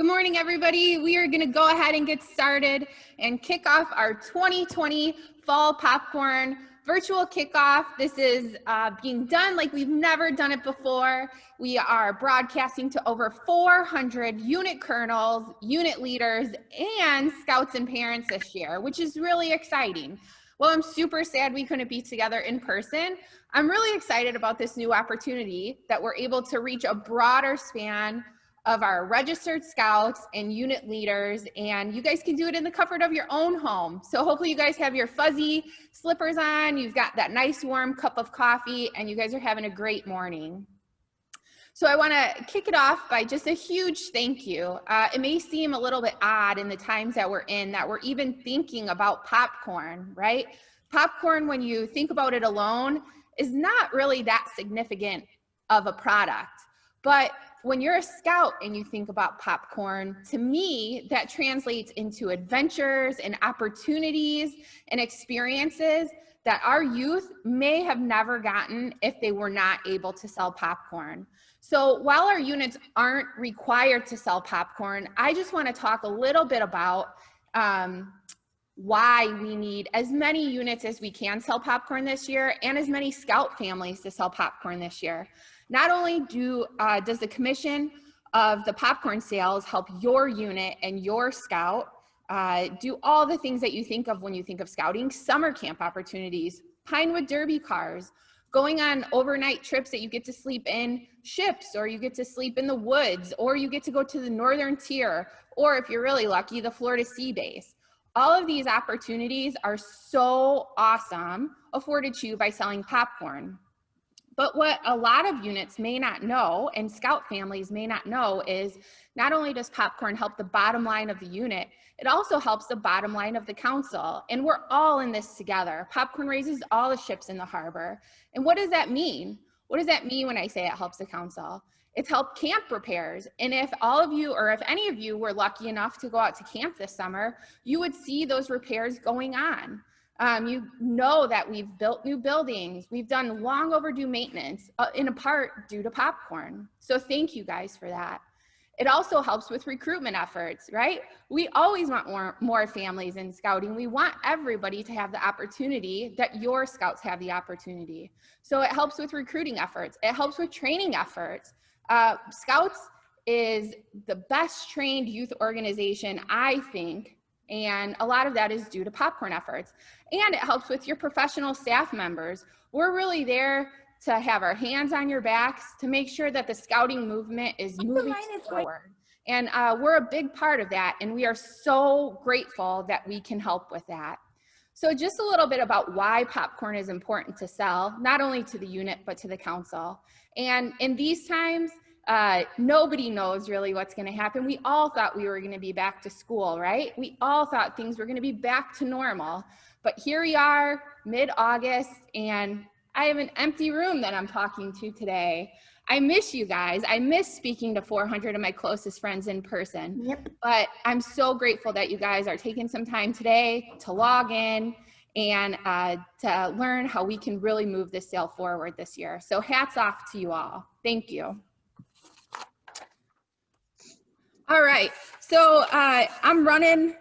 Good morning, everybody. We are going to go ahead and get started and kick off our 2020 Fall Popcorn virtual kickoff. This is being done like we've never done it before. We are broadcasting to over 400 unit colonels, unit leaders, and scouts and parents this year, which is really exciting. Well, I'm super sad we couldn't be together in person. I'm really excited about this new opportunity that we're able to reach a broader span of our registered scouts and unit leaders, and you guys can do it in the comfort of your own home. So hopefully you guys have your fuzzy slippers on, you've got that nice warm cup of coffee, and you guys are having a great morning. So I want to kick it off by just a huge thank you. It may seem a little bit odd in the times that we're in that we're even thinking about popcorn, right? Popcorn, when you think about it alone, is not really that significant of a product. But when you're a scout and you think about popcorn, to me, that translates into adventures and opportunities and experiences that our youth may have never gotten if they were not able to sell popcorn. So while our units aren't required to sell popcorn, I just want to talk a little bit about why we need as many units as we can sell popcorn this year and as many scout families to sell popcorn this year. Not only does the commission of the popcorn sales help your unit and your scout do all the things that you think of when you think of scouting, summer camp opportunities, Pinewood Derby cars, going on overnight trips that you get to sleep in ships, or you get to sleep in the woods, or you get to go to the northern tier, or if you're really lucky, the Florida Sea Base. All of these opportunities are so awesome, afforded to you by selling popcorn. But what a lot of units may not know, and scout families may not know, is not only does popcorn help the bottom line of the unit, it also helps the bottom line of the council. And we're all in this together. Popcorn raises all the ships in the harbor. And what does that mean? What does that mean when I say it helps the council? It's helped camp repairs. And if all of you, or if any of you were lucky enough to go out to camp this summer, you would see those repairs going on. You know that we've built new buildings. We've done long overdue maintenance, in a part due to popcorn. So thank you guys for that. It also helps with recruitment efforts, right? We always want more families in scouting. We want everybody to have the opportunity that your scouts have the opportunity. So it helps with recruiting efforts. It helps with training efforts. Scouts is the best trained youth organization, I think, and a lot of that is due to popcorn efforts. And it helps with your professional staff members. We're really there to have our hands on your backs to make sure that the scouting movement is moving forward. And we're a big part of that, and we are so grateful that we can help with that. So just a little bit about why popcorn is important to sell, not only to the unit, but to the council. And in these times, nobody knows really what's going to happen. We all thought we were going to be back to school, right? We all thought things were going to be back to normal. But here we are, mid-August, and I have an empty room that I'm talking to today. I miss you guys. I miss speaking to 400 of my closest friends in person. Yep. But I'm so grateful that you guys are taking some time today to log in and to learn how we can really move this sale forward this year. So hats off to you all. Thank you. All right, so I'm running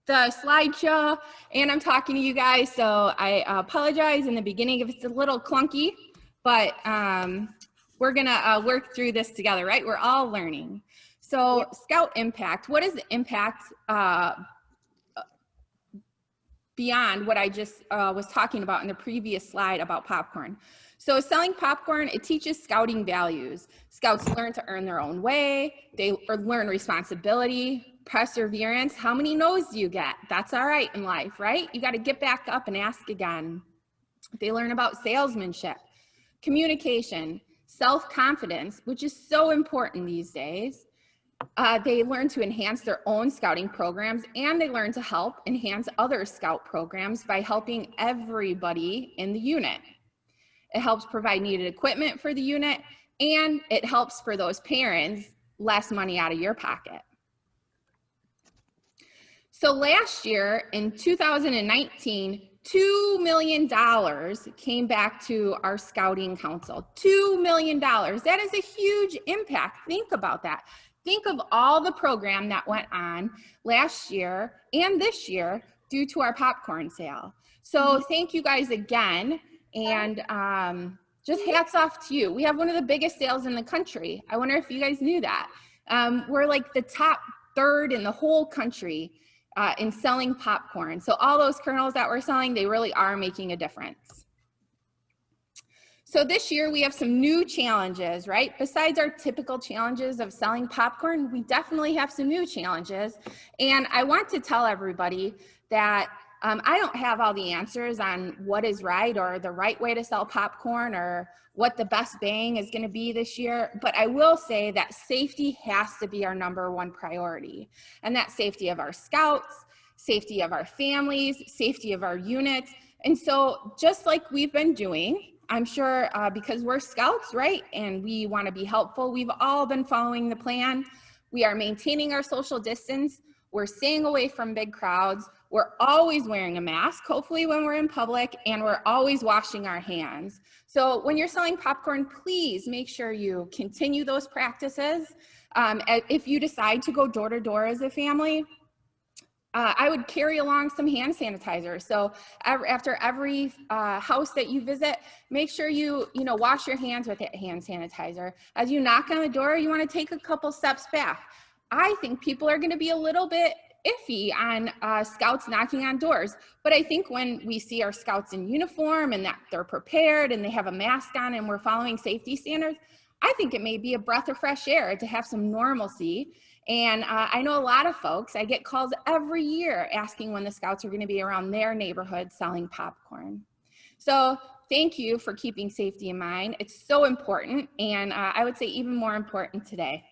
the slideshow and I'm talking to you guys, so I apologize in the beginning if it's a little clunky, but we're gonna work through this together, right? We're all learning. So yep. Scout impact, what is the impact beyond what I just was talking about in the previous slide about popcorn? So selling popcorn, it teaches scouting values. Scouts learn to earn their own way. They learn responsibility, perseverance. How many no's do you get? That's all right in life, right? You got to get back up and ask again. They learn about salesmanship, communication, self-confidence, which is so important these days. They learn to enhance their own scouting programs, and they learn to help enhance other scout programs by helping everybody in the unit. It helps provide needed equipment for the unit, and it helps for those parents less money out of your pocket. So last year in 2019, $2 million came back to our scouting council. $2 million. That is a huge impact. Think about that. think of all the program that went on last year and this year due to our popcorn sale. So thank you guys again, and just hats off to you. We have one of the biggest sales in the country. I wonder if you guys knew that. We're like the top third in the whole country in selling popcorn. So all those kernels that we're selling, they really are making a difference. So this year we have some new challenges, right? Besides our typical challenges of selling popcorn, we definitely have some new challenges. And I want to tell everybody that I don't have all the answers on what is right or the right way to sell popcorn or what the best bang is going to be this year. But I will say that safety has to be our #1 priority. And that's safety of our scouts, safety of our families, safety of our units. And so just like we've been doing, I'm sure because we're scouts, right? And we want to be helpful. We've all been following the plan. We are maintaining our social distance. We're staying away from big crowds. We're always wearing a mask, hopefully when we're in public, and we're always washing our hands. So when you're selling popcorn, please make sure you continue those practices. If you decide to go door to door as a family, I would carry along some hand sanitizer. So after every house that you visit, make sure you wash your hands with hand sanitizer. As you knock on the door, you want to take a couple steps back. I think people are going to be a little bit iffy on scouts knocking on doors, but I think when we see our scouts in uniform and that they're prepared and they have a mask on and we're following safety standards, I think it may be a breath of fresh air to have some normalcy. And I know a lot of folks, I get calls every year asking when the scouts are going to be around their neighborhood selling popcorn. So thank you for keeping safety in mind. It's so important, and I would say even more important today.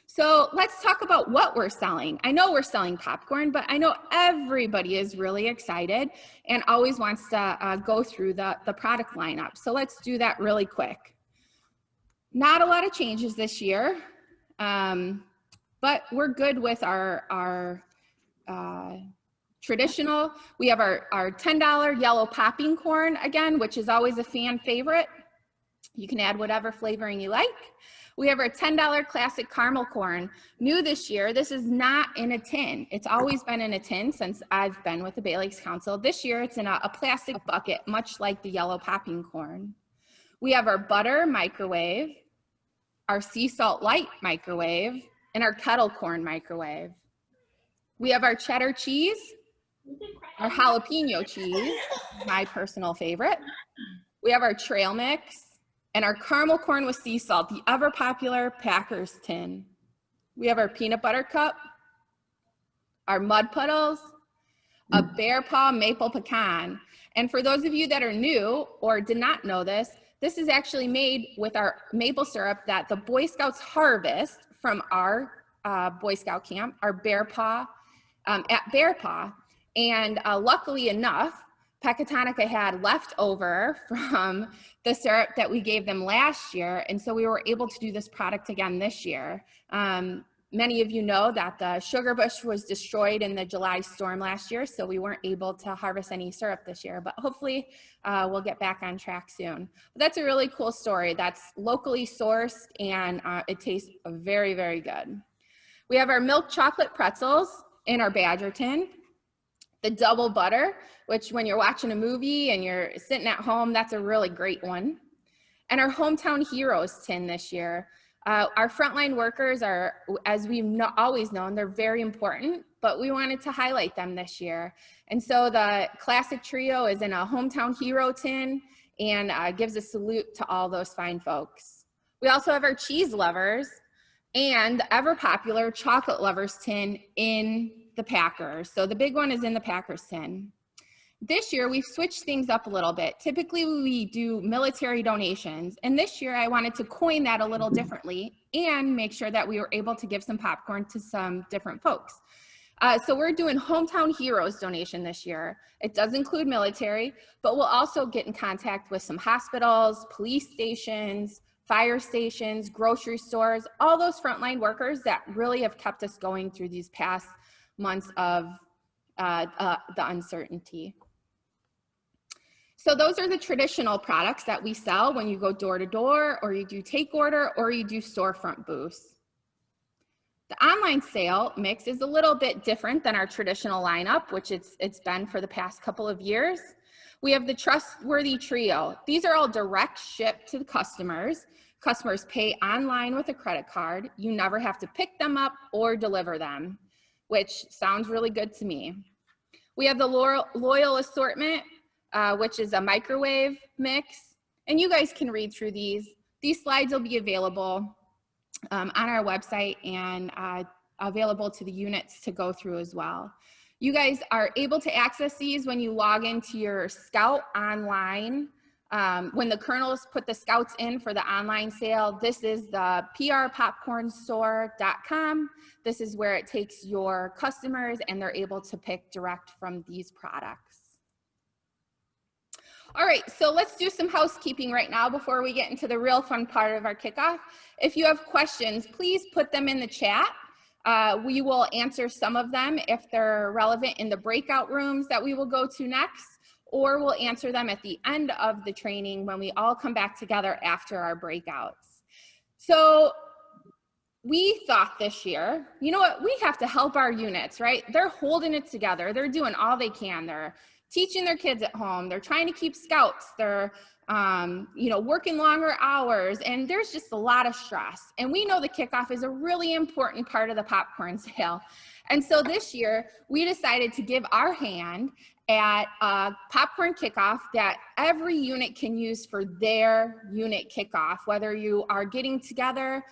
So let's talk about what we're selling. I know we're selling popcorn, but I know everybody is really excited and always wants to go through the product lineup. So let's do that really quick. Not a lot of changes this year, but we're good with our traditional. We have our $10 yellow popping corn again, which is always a fan favorite. You can add whatever flavoring you like. We have our $10 classic caramel corn. New this year, this is not in a tin. It's always been in a tin since I've been with the Bay Lakes Council. This year, it's in a plastic bucket, much like the yellow popping corn. We have our butter microwave, our sea salt light microwave, and our kettle corn microwave. We have our cheddar cheese, our jalapeno cheese, my personal favorite. We have our trail mix, and our caramel corn with sea salt, the ever popular Packers tin. We have our peanut butter cup, our mud puddles, a bear paw maple pecan. And for those of you that are new or did not know this is actually made with our maple syrup that the Boy Scouts harvest from our Boy Scout camp, our bear paw, at Bear Paw. And luckily enough, Pecatonica had left over from the syrup that we gave them last year, and so we were able to do this product again this year. Many of you know that the sugar bush was destroyed in the July storm last year, so we weren't able to harvest any syrup this year, but hopefully we'll get back on track soon. But that's a really cool story. That's locally sourced, and it tastes very, very good. We have our milk chocolate pretzels in our Badger tin. The double butter, which when you're watching a movie and you're sitting at home, that's a really great one. And our Hometown Heroes tin this year. Our frontline workers are, as we've always known, they're very important, but we wanted to highlight them this year. And so the classic trio is in a Hometown Hero tin and gives a salute to all those fine folks. We also have our cheese lovers and the ever popular chocolate lovers tin in the Packers. So the big one is in the Packers tin. This year we've switched things up a little bit. Typically we do military donations, and this year I wanted to coin that a little differently and make sure that we were able to give some popcorn to some different folks. So we're doing Hometown Heroes donation this year. It does include military, but we'll also get in contact with some hospitals, police stations, fire stations, grocery stores, all those frontline workers that really have kept us going through these past months of the uncertainty. So those are the traditional products that we sell when you go door to door, or you do take order, or you do storefront booths. The online sale mix is a little bit different than our traditional lineup, which it's been for the past couple of years. We have the Trustworthy Trio. These are all direct shipped to the customers. Customers pay online with a credit card. You never have to pick them up or deliver them, which sounds really good to me. We have the Loyal Assortment, which is a microwave mix. And you guys can read through these. These slides will be available on our website and available to the units to go through as well. You guys are able to access these when you log into your Scout online. When the Colonels put the Scouts in for the online sale, this is the prpopcornstore.com. This is where it takes your customers and they're able to pick direct from these products. All right, so let's do some housekeeping right now before we get into the real fun part of our kickoff. If you have questions, please put them in the chat. We will answer some of them if they're relevant in the breakout rooms that we will go to next, or we'll answer them at the end of the training when we all come back together after our breakouts. So we thought this year, you know what, we have to help our units, right? They're holding it together. They're doing all they can. They're teaching their kids at home. They're trying to keep scouts. They're working longer hours, and there's just a lot of stress. And we know the kickoff is a really important part of the popcorn sale. And so this year, we decided to give our hand at a popcorn kickoff that every unit can use for their unit kickoff, whether you are getting together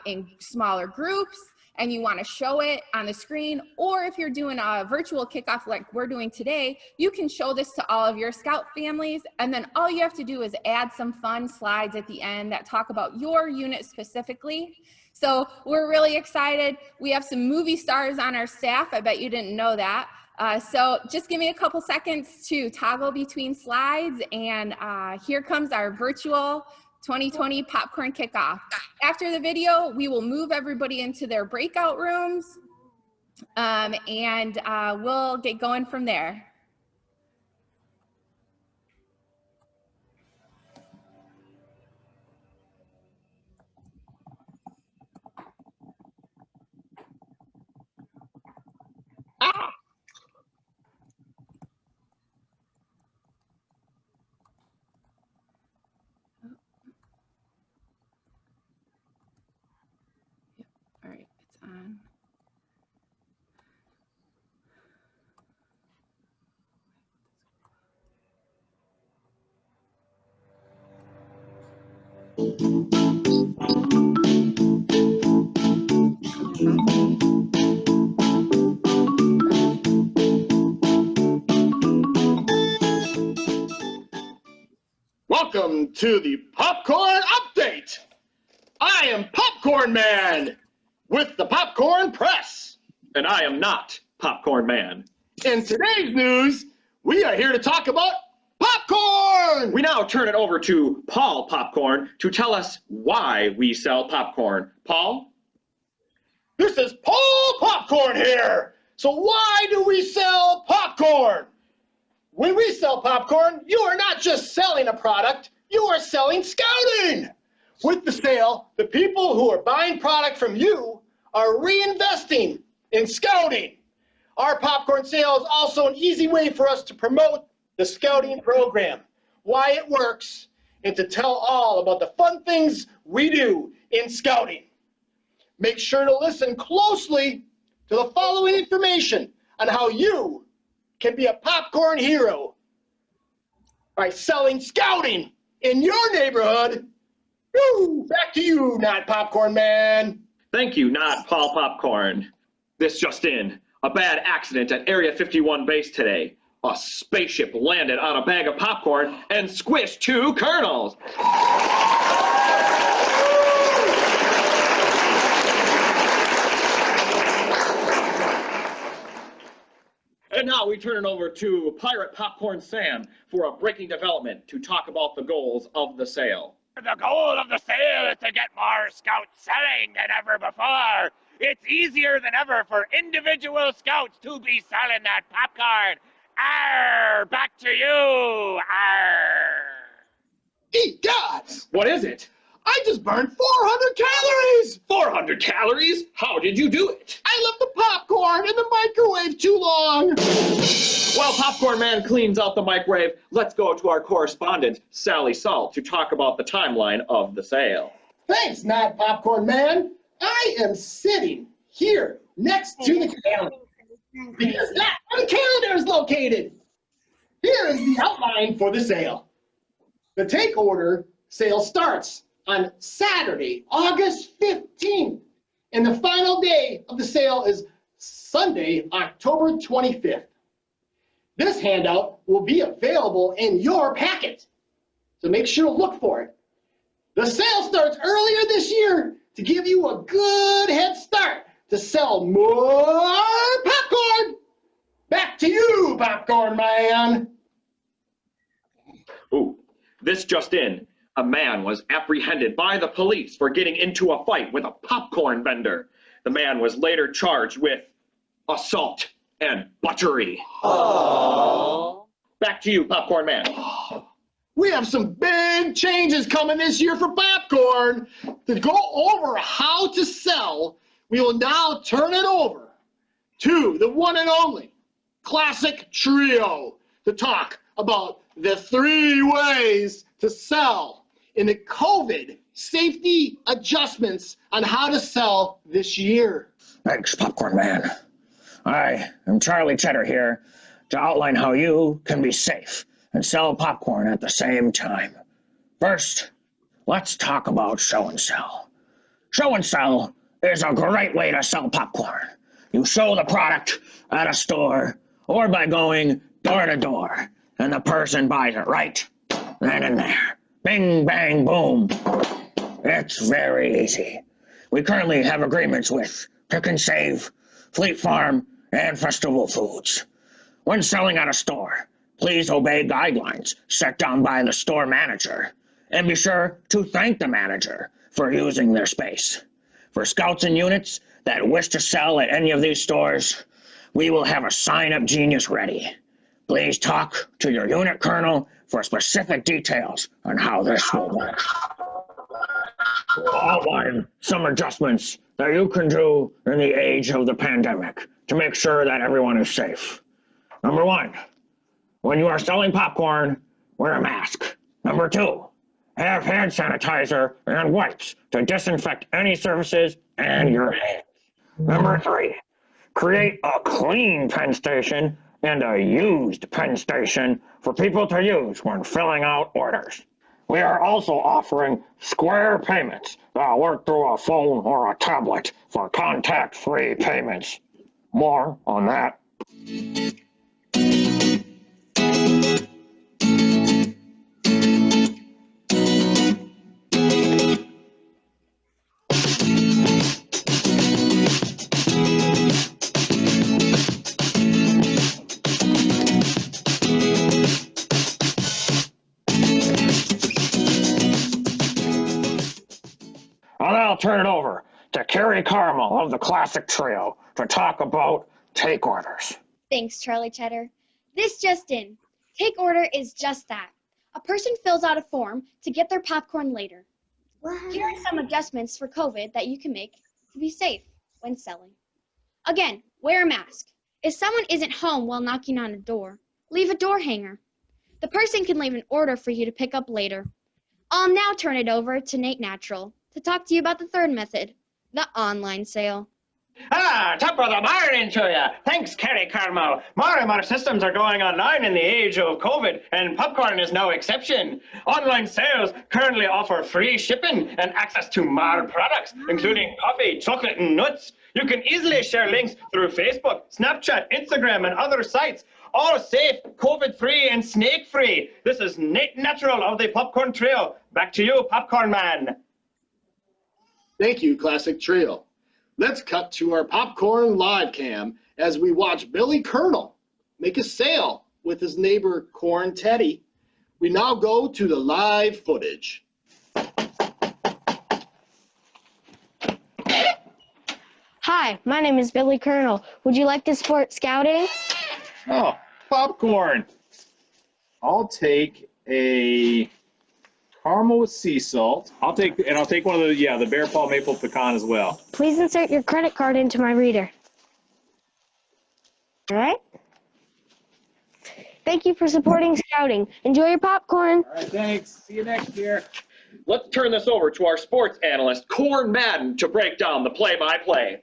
in smaller groups and you want to show it on the screen, or if you're doing a virtual kickoff like we're doing today, you can show this to all of your Scout families, and then all you have to do is add some fun slides at the end that talk about your unit specifically. So we're really excited. We have some movie stars on our staff. I bet you didn't know that. So just give me a couple seconds to toggle between slides, and here comes our virtual 2020 popcorn kickoff. After the video, we will move everybody into their breakout rooms, and we'll get going from there. All right, it's on. Welcome to the Popcorn Update. I am Popcorn Man with the Popcorn Press. And I am not Popcorn Man. In today's news, we are here to talk about popcorn. We now turn it over to Paul Popcorn to tell us why we sell popcorn. Paul? This is Paul Popcorn here. So why do we sell popcorn? When we sell popcorn, you are not just selling a product, you are selling scouting. With the sale, the people who are buying product from you are reinvesting in scouting. Our popcorn sale is also an easy way for us to promote the scouting program, why it works, and to tell all about the fun things we do in scouting. Make sure to listen closely to the following information on how you can be a popcorn hero by selling scouting in your neighborhood. Woo! Back to you, Not Popcorn Man. Thank you, not Paul Popcorn. This just in. A bad accident at Area 51 base today. A spaceship landed on a bag of popcorn and squished 2 colonels. And now we turn it over to Pirate Popcorn Sam for a breaking development to talk about the goals of the sale. The goal of the sale is to get more scouts selling than ever before. It's easier than ever for individual scouts to be selling that popcorn. Arr! Back to you! Arr! Eat gods! What is it? I just burned 400 calories! 400 calories? How did you do it? I left the popcorn in the microwave too long! While Popcorn Man cleans out the microwave, let's go to our correspondent, Sally Saul, to talk about the timeline of the sale. Thanks, Not Popcorn Man. I am sitting here next to the calendar because that's where the calendar is located. Here is the outline for the sale. The take order sale starts on Saturday, August 15th, and the final day of the sale is Sunday, October 25th. This handout will be available in your packet, so make sure to look for it. The sale starts earlier this year to give you a good head start to sell more popcorn. Back to you, Popcorn Man. Ooh, this just in. A man was apprehended by the police for getting into a fight with a popcorn vendor. The man was later charged with assault and butchery. Aww. Back to you, Popcorn Man. We have some big changes coming this year for popcorn. To go over how to sell, we will now turn it over to the one and only Classic Trio to talk about the 3 ways to sell in the COVID safety adjustments on how to sell this year. Thanks, Popcorn Man. I am Charlie Cheddar here to outline how you can be safe and sell popcorn at the same time. First, let's talk about show and sell. Show and sell is a great way to sell popcorn. You show the product at a store or by going door to door, and the person buys it right then and there. Bing, bang, boom. It's very easy. We currently have agreements with Pick and Save, Fleet Farm, and Festival Foods. When selling at a store, please obey guidelines set down by the store manager, and be sure to thank the manager for using their space. For scouts and units that wish to sell at any of these stores, we will have a sign-up genius ready. Please talk to your unit colonel for specific details on how this will work. We'll outline some adjustments that you can do in the age of the pandemic to make sure that everyone is safe. Number 1, when you are selling popcorn, wear a mask. Number 2, have hand sanitizer and wipes to disinfect any surfaces and your hands. Number 3, create a clean pen station and a used pen station for people to use when filling out orders. We are also offering square payments that work through a phone or a tablet for contact-free payments. More on that. I'll turn it over to Carrie Carmel of the Classic Trio to talk about take orders. Thanks, Charlie Cheddar. This just in. Take order is just that. A person fills out a form to get their popcorn later. Here are some adjustments for COVID that you can make to be safe when selling. Again, wear a mask. If someone isn't home while knocking on a door, leave a door hanger. The person can leave an order for you to pick up later. I'll now turn it over to Nate Natural to talk to you about the third method, the online sale. Top of the morning to you. Thanks, Carrie Carmel. More and more systems are going online in the age of COVID, and popcorn is no exception. Online sales currently offer free shipping and access to more products, including coffee, chocolate, and nuts. You can easily share links through Facebook, Snapchat, Instagram, and other sites. All safe, COVID-free, and snake-free. This is Nate Natural of the Popcorn Trio. Back to you, Popcorn Man. Thank you, Classic Trio. Let's cut to our popcorn live cam as we watch Billy Colonel make a sale with his neighbor Corn Teddy. We now go to the live footage. Hi, my name is Billy Colonel. Would you like to support scouting? Oh, popcorn. I'll take a caramel with sea salt. I'll take one of the bear paw maple pecan as well. Please insert your credit card into my reader. All right. Thank you for supporting Scouting. Enjoy your popcorn. All right, thanks. See you next year. Let's turn this over to our sports analyst, Corn Madden, to break down the play-by-play.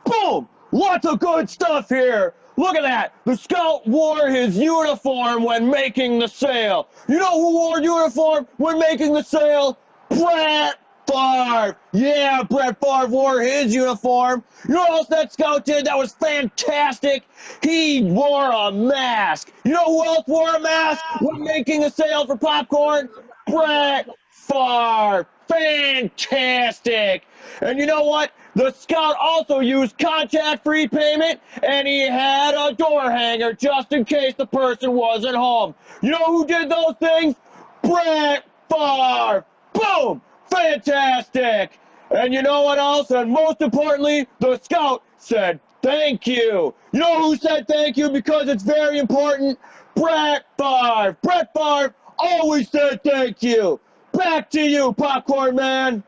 Boom! Lots of good stuff here. Look at that. The scout wore his uniform when making the sale. You know who wore uniform when making the sale? Brett Favre. Yeah, Brett Favre wore his uniform. You know what else that scout did that was fantastic? He wore a mask. You know who else wore a mask when making a sale for popcorn? Brett Favre. Fantastic. And you know what? The scout also used contact-free payment, and he had a door hanger just in case the person wasn't home. You know who did those things? Brett Favre. Boom! Fantastic. And you know what else? And most importantly, the scout said thank you. You know who said thank you because it's very important? Brett Favre. Brett Favre always said thank you. Back to you, Popcorn Man.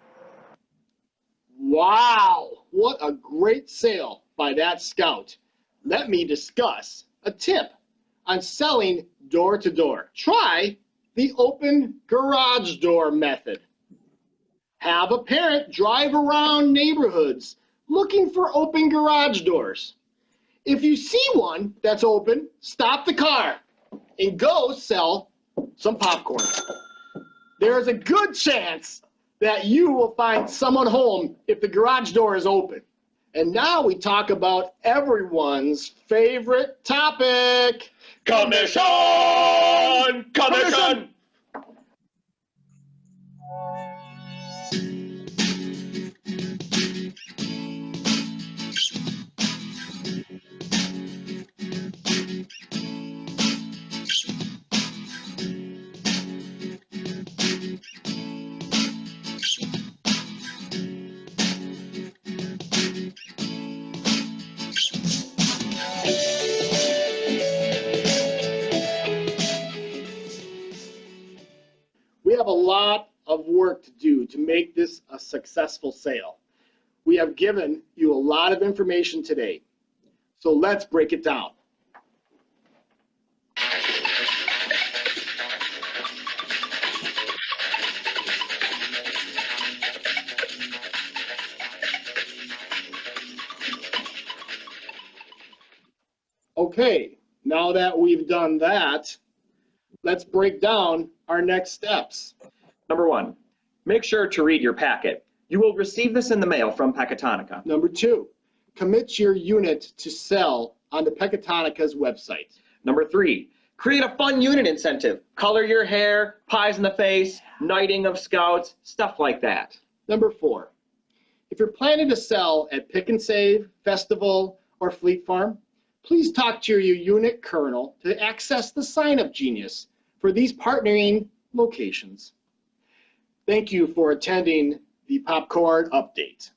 Wow, what a great sale by that scout. Let me discuss a tip on selling door to door. Try the open garage door method. Have a parent drive around neighborhoods looking for open garage doors. If you see one that's open, stop the car and go sell some popcorn. There's a good chance that you will find someone home if the garage door is open. And now we talk about everyone's favorite topic. Commission! Commission! We have a lot of work to do to make this a successful sale. We have given you a lot of information today, so let's break it down. Okay, now that we've done that, let's break down our next steps. Number 1, make sure to read your packet. You will receive this in the mail from Pecatonica. Number 2, commit your unit to sell on the Pecatonica's website. Number 3, create a fun unit incentive. Color your hair, pies in the face, knighting of scouts, stuff like that. Number 4, if you're planning to sell at Pick and Save, Festival, or Fleet Farm, please talk to your unit colonel to access the sign-up genius for these partnering locations. Thank you for attending the Popcorn Update.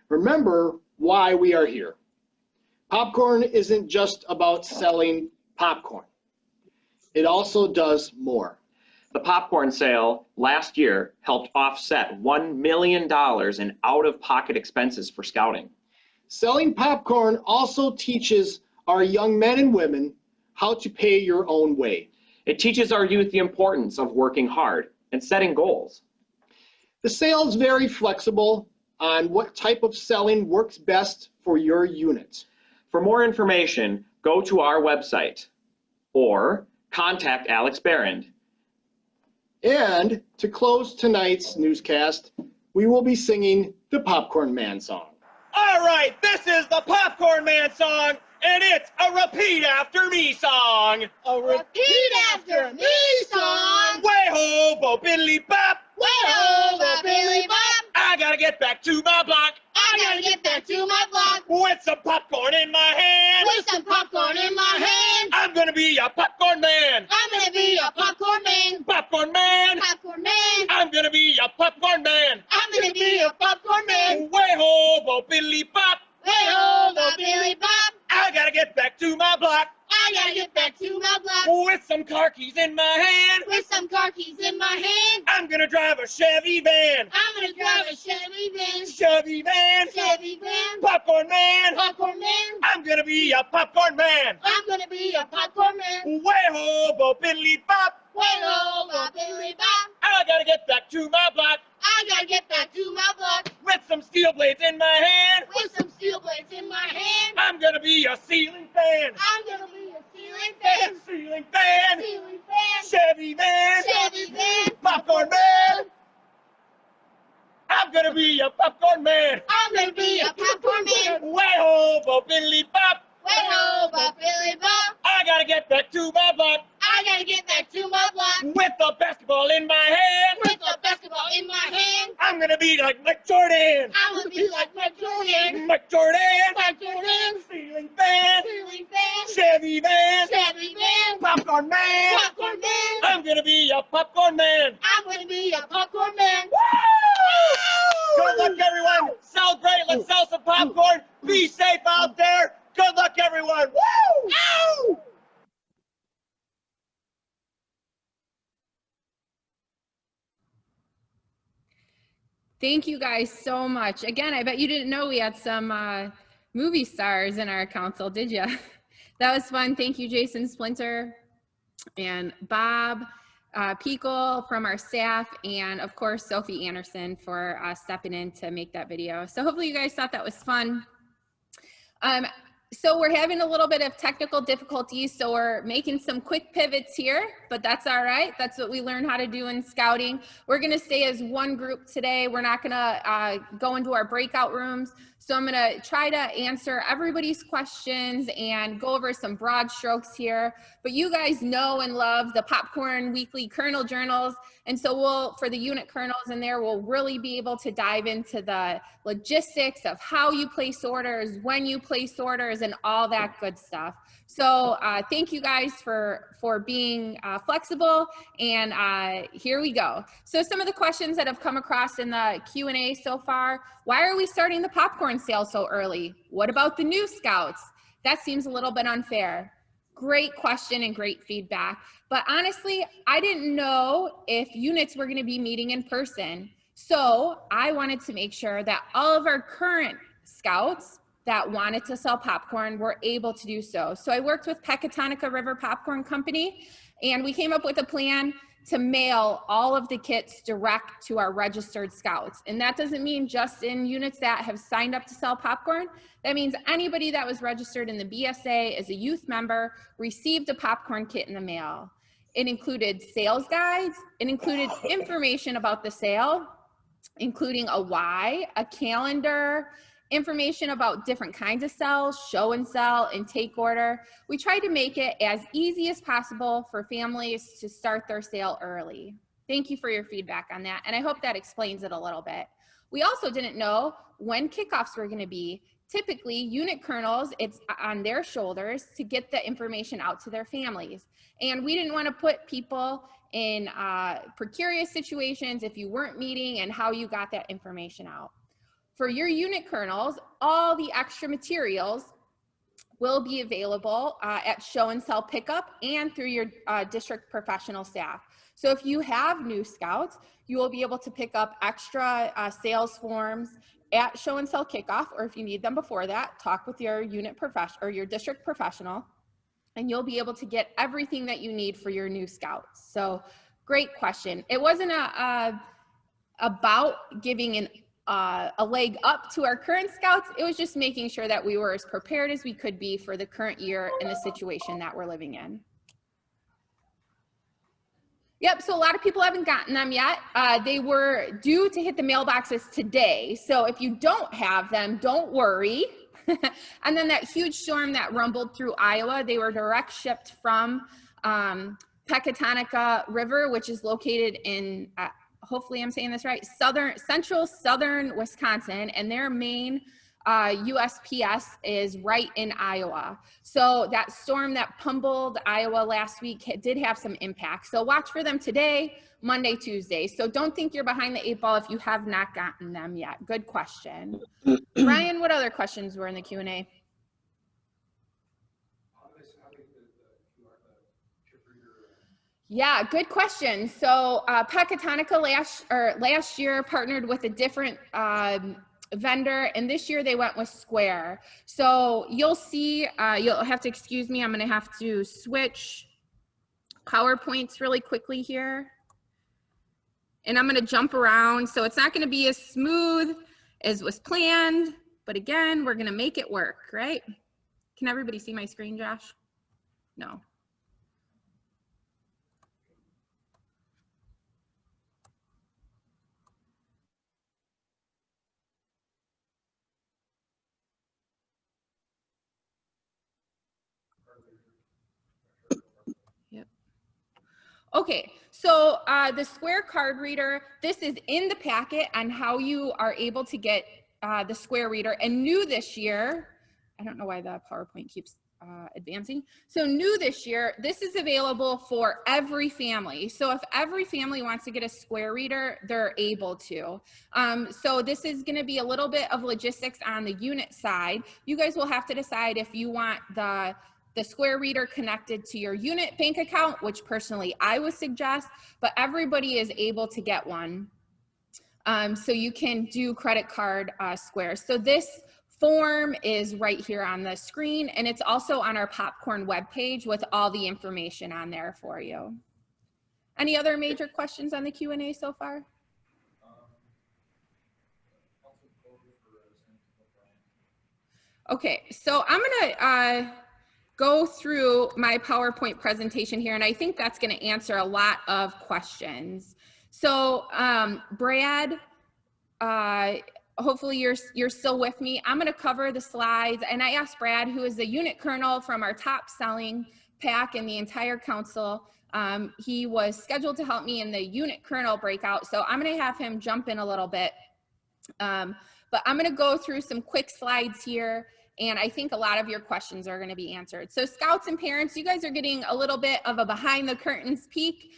Remember why we are here. Popcorn isn't just about selling popcorn. It also does more. The popcorn sale last year helped offset $1 million in out-of-pocket expenses for scouting. Selling popcorn also teaches our young men and women how to pay your own way. It teaches our youth the importance of working hard and setting goals. The sale is very flexible on what type of selling works best for your unit. For more information, go to our website or contact Alex Barrand. And to close tonight's newscast, we will be singing the Popcorn Man song. All right, this is the Popcorn Man song, and it's a repeat after me song. A repeat after me song. Way ho, bo biddly bop. Way over, Billy Bob. I gotta get back to my block I gotta get back to my block with some popcorn in my hand. with some popcorn in my hand. I'm gonna be a popcorn man. I'm gonna be a popcorn man. Popcorn man. Popcorn man. I'm gonna be a popcorn man. I'm gonna be a popcorn man. Way ho, bo biddly bop. Way over, Billy Bob. I gotta get back to my block I gotta get back to my block. With some car keys in my hand. With some car keys in my hand. I'm gonna drive a Chevy van. I'm gonna drive a Chevy van. Chevy van. Chevy van. Popcorn man. Popcorn man. I'm gonna be a popcorn man. I'm gonna be a popcorn man. Way ho, bo biddly bop. Way ho, boppity bop. I gotta get back to my block. I gotta get back to my block. With some steel blades in my hand. With some steel blades in my hand. I'm gonna be a ceiling fan. I'm gonna be a ceiling fan. Ceiling fan. Ceiling fan. Chevy van. Chevy van. Popcorn man. I'm gonna be a popcorn man. I'm gonna be a popcorn man. Way ho, bo biddly bop. Way ho, boppity bop. I gotta get back to my block. I gotta get back to my block. With the basketball in my hand. With a basketball in my hand. I'm gonna be like Mike Jordan. I'm gonna be like Mike Jordan. Mike Jordan. Mike Jordan. Ceiling fan. Ceiling fan. Chevy van. Chevy van. Popcorn man. Popcorn man. I'm gonna be a popcorn man. I'm gonna be a popcorn man. Good luck, everyone. Sell great. Let's sell some popcorn. Be safe out there. Good luck, everyone. Woo! Ow! Thank you guys so much. Again, I bet you didn't know we had some movie stars in our council, did you? That was fun. Thank you, Jason Splinter and Bob Peekle from our staff, and of course, Sophie Anderson for stepping in to make that video. So hopefully you guys thought that was fun. So we're having a little bit of technical difficulties, so we're making some quick pivots here, but that's all right. That's what we learn how to do in scouting. We're gonna stay as one group today. We're not gonna go into our breakout rooms. So I'm gonna try to answer everybody's questions and go over some broad strokes here. But you guys know and love the Popcorn Weekly Kernel Journals. And so for the unit kernels in there, we'll really be able to dive into the logistics of how you place orders, when you place orders, and all that good stuff. So thank you guys for being flexible, and here we go. So some of the questions that have come across in the Q&A so far: why are we starting the popcorn sale so early? What about the new scouts? That seems a little bit unfair. Great question and great feedback. But honestly, I didn't know if units were going to be meeting in person. So I wanted to make sure that all of our current scouts that wanted to sell popcorn were able to do so. So I worked with Pecatonica River Popcorn Company, and we came up with a plan to mail all of the kits direct to our registered scouts. And that doesn't mean just in units that have signed up to sell popcorn. That means anybody that was registered in the BSA as a youth member received a popcorn kit in the mail. It included sales guides, it included information about the sale, including a why, a calendar, information about different kinds of sales, show and sell, and take order. We tried to make it as easy as possible for families to start their sale early. Thank you for your feedback on that, and I hope that explains it a little bit. We also didn't know when kickoffs were going to be. Typically, unit kernels, it's on their shoulders to get the information out to their families. And we didn't want to put people in precarious situations if you weren't meeting and how you got that information out. For your unit kernels, all the extra materials will be available at show and sell pickup and through your district professional staff. So if you have new scouts, you will be able to pick up extra sales forms at show and sell kickoff, or if you need them before that, talk with your unit professional or your district professional, and you'll be able to get everything that you need for your new scouts. So great question. It wasn't about giving a leg up to our current scouts. It was just making sure that we were as prepared as we could be for the current year and the situation that we're living in. Yep, so a lot of people haven't gotten them yet. They were due to hit the mailboxes today. So if you don't have them, don't worry. And then that huge storm that rumbled through Iowa, they were direct shipped from Pecatonica River, which is located in, hopefully I'm saying this right, central southern Wisconsin, and their main USPS is right in Iowa. So that storm that pummeled Iowa last week did have some impact. So watch for them today, Monday, Tuesday. So don't think you're behind the 8 ball if you have not gotten them yet. Good question. Ryan, what other questions were in the Q&A? Yeah, good question. So Pecatonica last year partnered with a different vendor, and this year they went with Square. So you'll see, you'll have to excuse me, I'm gonna have to switch PowerPoints really quickly here. And I'm gonna jump around, so it's not gonna be as smooth as was planned, but again, we're gonna make it work, right? Can everybody see my screen, Josh? No. Yep. Okay, so the Square card reader, this is in the packet on how you are able to get the Square reader. And new this year, I don't know why the PowerPoint keeps advancing. So new this year, this is available for every family. So if every family wants to get a Square reader, they're able to. So this is gonna be a little bit of logistics on the unit side. You guys will have to decide if you want the Square reader connected to your unit bank account, which personally I would suggest, but everybody is able to get one. So you can do credit card Square. So this form is right here on the screen, and it's also on our Popcorn webpage with all the information on there for you. Any other major questions on the Q&A so far? Okay, so I'm gonna go through my PowerPoint presentation here, and I think that's gonna answer a lot of questions. So Brad, hopefully you're still with me. I'm gonna cover the slides, and I asked Brad, who is the unit colonel from our top selling pack in the entire council. He was scheduled to help me in the unit colonel breakout, so I'm gonna have him jump in a little bit. But I'm gonna go through some quick slides here, and I think a lot of your questions are gonna be answered. So scouts and parents, you guys are getting a little bit of a behind the curtains peek.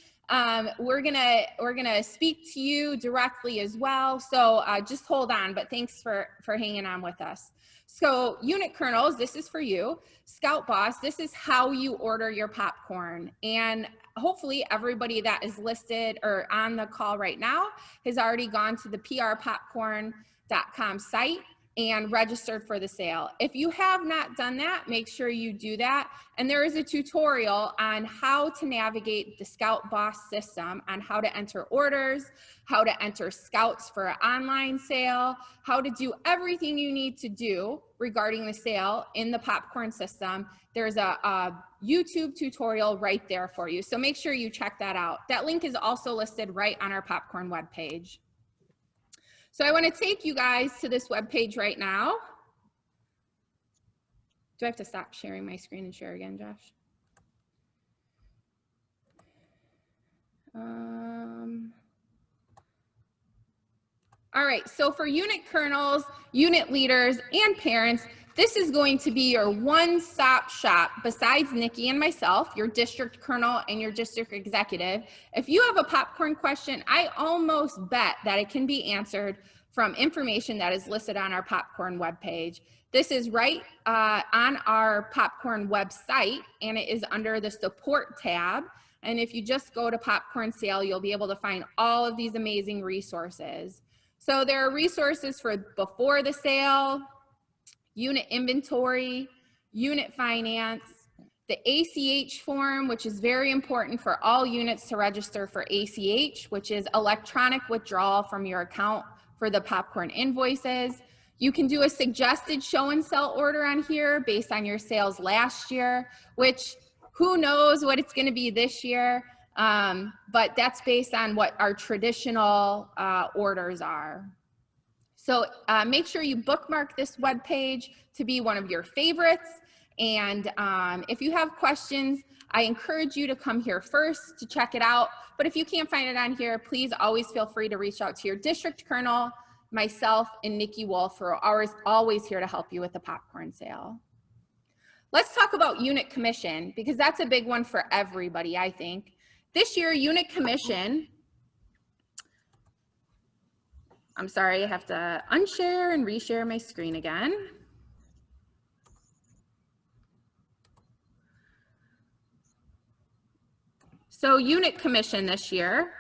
We're gonna speak to you directly as well. So just hold on, but thanks for hanging on with us. So unit colonels, this is for you. Scout boss, this is how you order your popcorn. And hopefully everybody that is listed or on the call right now has already gone to the prpopcorn.com site and registered for the sale. If you have not done that, make sure you do that. And there is a tutorial on how to navigate the Scout Boss system, on how to enter orders, how to enter scouts for an online sale, how to do everything you need to do regarding the sale in the popcorn system. There's a YouTube tutorial right there for you. So make sure you check that out. That link is also listed right on our popcorn webpage. So I want to take you guys to this webpage right now. Do I have to stop sharing my screen and share again, Josh? All right, so for unit colonels, unit leaders, and parents, this is going to be your one-stop shop besides Nikki and myself, your district colonel and your district executive. If you have a popcorn question, I almost bet that it can be answered from information that is listed on our popcorn webpage. This is right on our popcorn website, and it is under the support tab. And if you just go to popcorn sale, you'll be able to find all of these amazing resources. So there are resources for before the sale, unit inventory, unit finance, the ACH form, which is very important for all units to register for ACH, which is electronic withdrawal from your account for the popcorn invoices. You can do a suggested show and sell order on here based on your sales last year, which who knows what it's gonna be this year. But that's based on what our traditional orders are. So make sure you bookmark this webpage to be one of your favorites. And if you have questions, I encourage you to come here first to check it out. But if you can't find it on here, please always feel free to reach out to your district colonel, myself, and Nikki Wolf, who are always here to help you with the popcorn sale. Let's talk about unit commission, because that's a big one for everybody, I think. This year, unit commission, I'm sorry, I have to unshare and reshare my screen again. So unit commission this year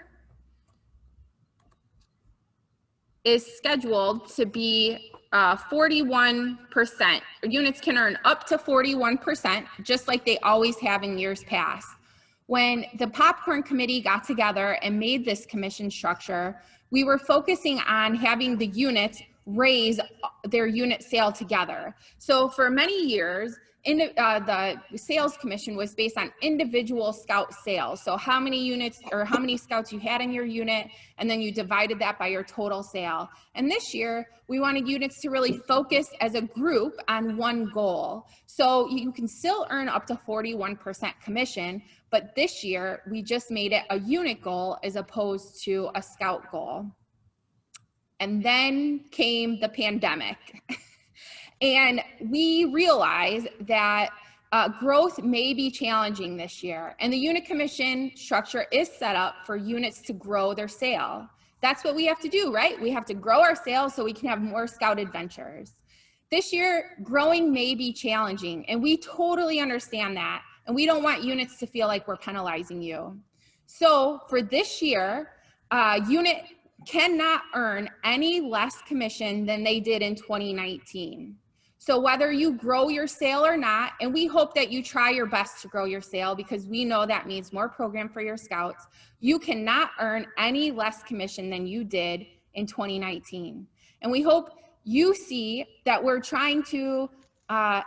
is scheduled to be 41%. Units can earn up to 41%, just like they always have in years past. When the popcorn committee got together and made this commission structure, we were focusing on having the units raise their unit sale together. So for many years, the sales commission was based on individual scout sales. So how many units or how many scouts you had in your unit, and then you divided that by your total sale. And this year, we wanted units to really focus as a group on one goal. So you can still earn up to 41% commission, but this year, we just made it a unit goal as opposed to a scout goal. And then came the pandemic. And we realized that growth may be challenging this year. And the unit commission structure is set up for units to grow their sale. That's what we have to do, right? We have to grow our sales so we can have more scout adventures. This year, growing may be challenging, and we totally understand that. And we don't want units to feel like we're penalizing you. So for this year, unit cannot earn any less commission than they did in 2019. So whether you grow your sale or not, and we hope that you try your best to grow your sale because we know that means more program for your scouts, you cannot earn any less commission than you did in 2019. And we hope you see that we're trying to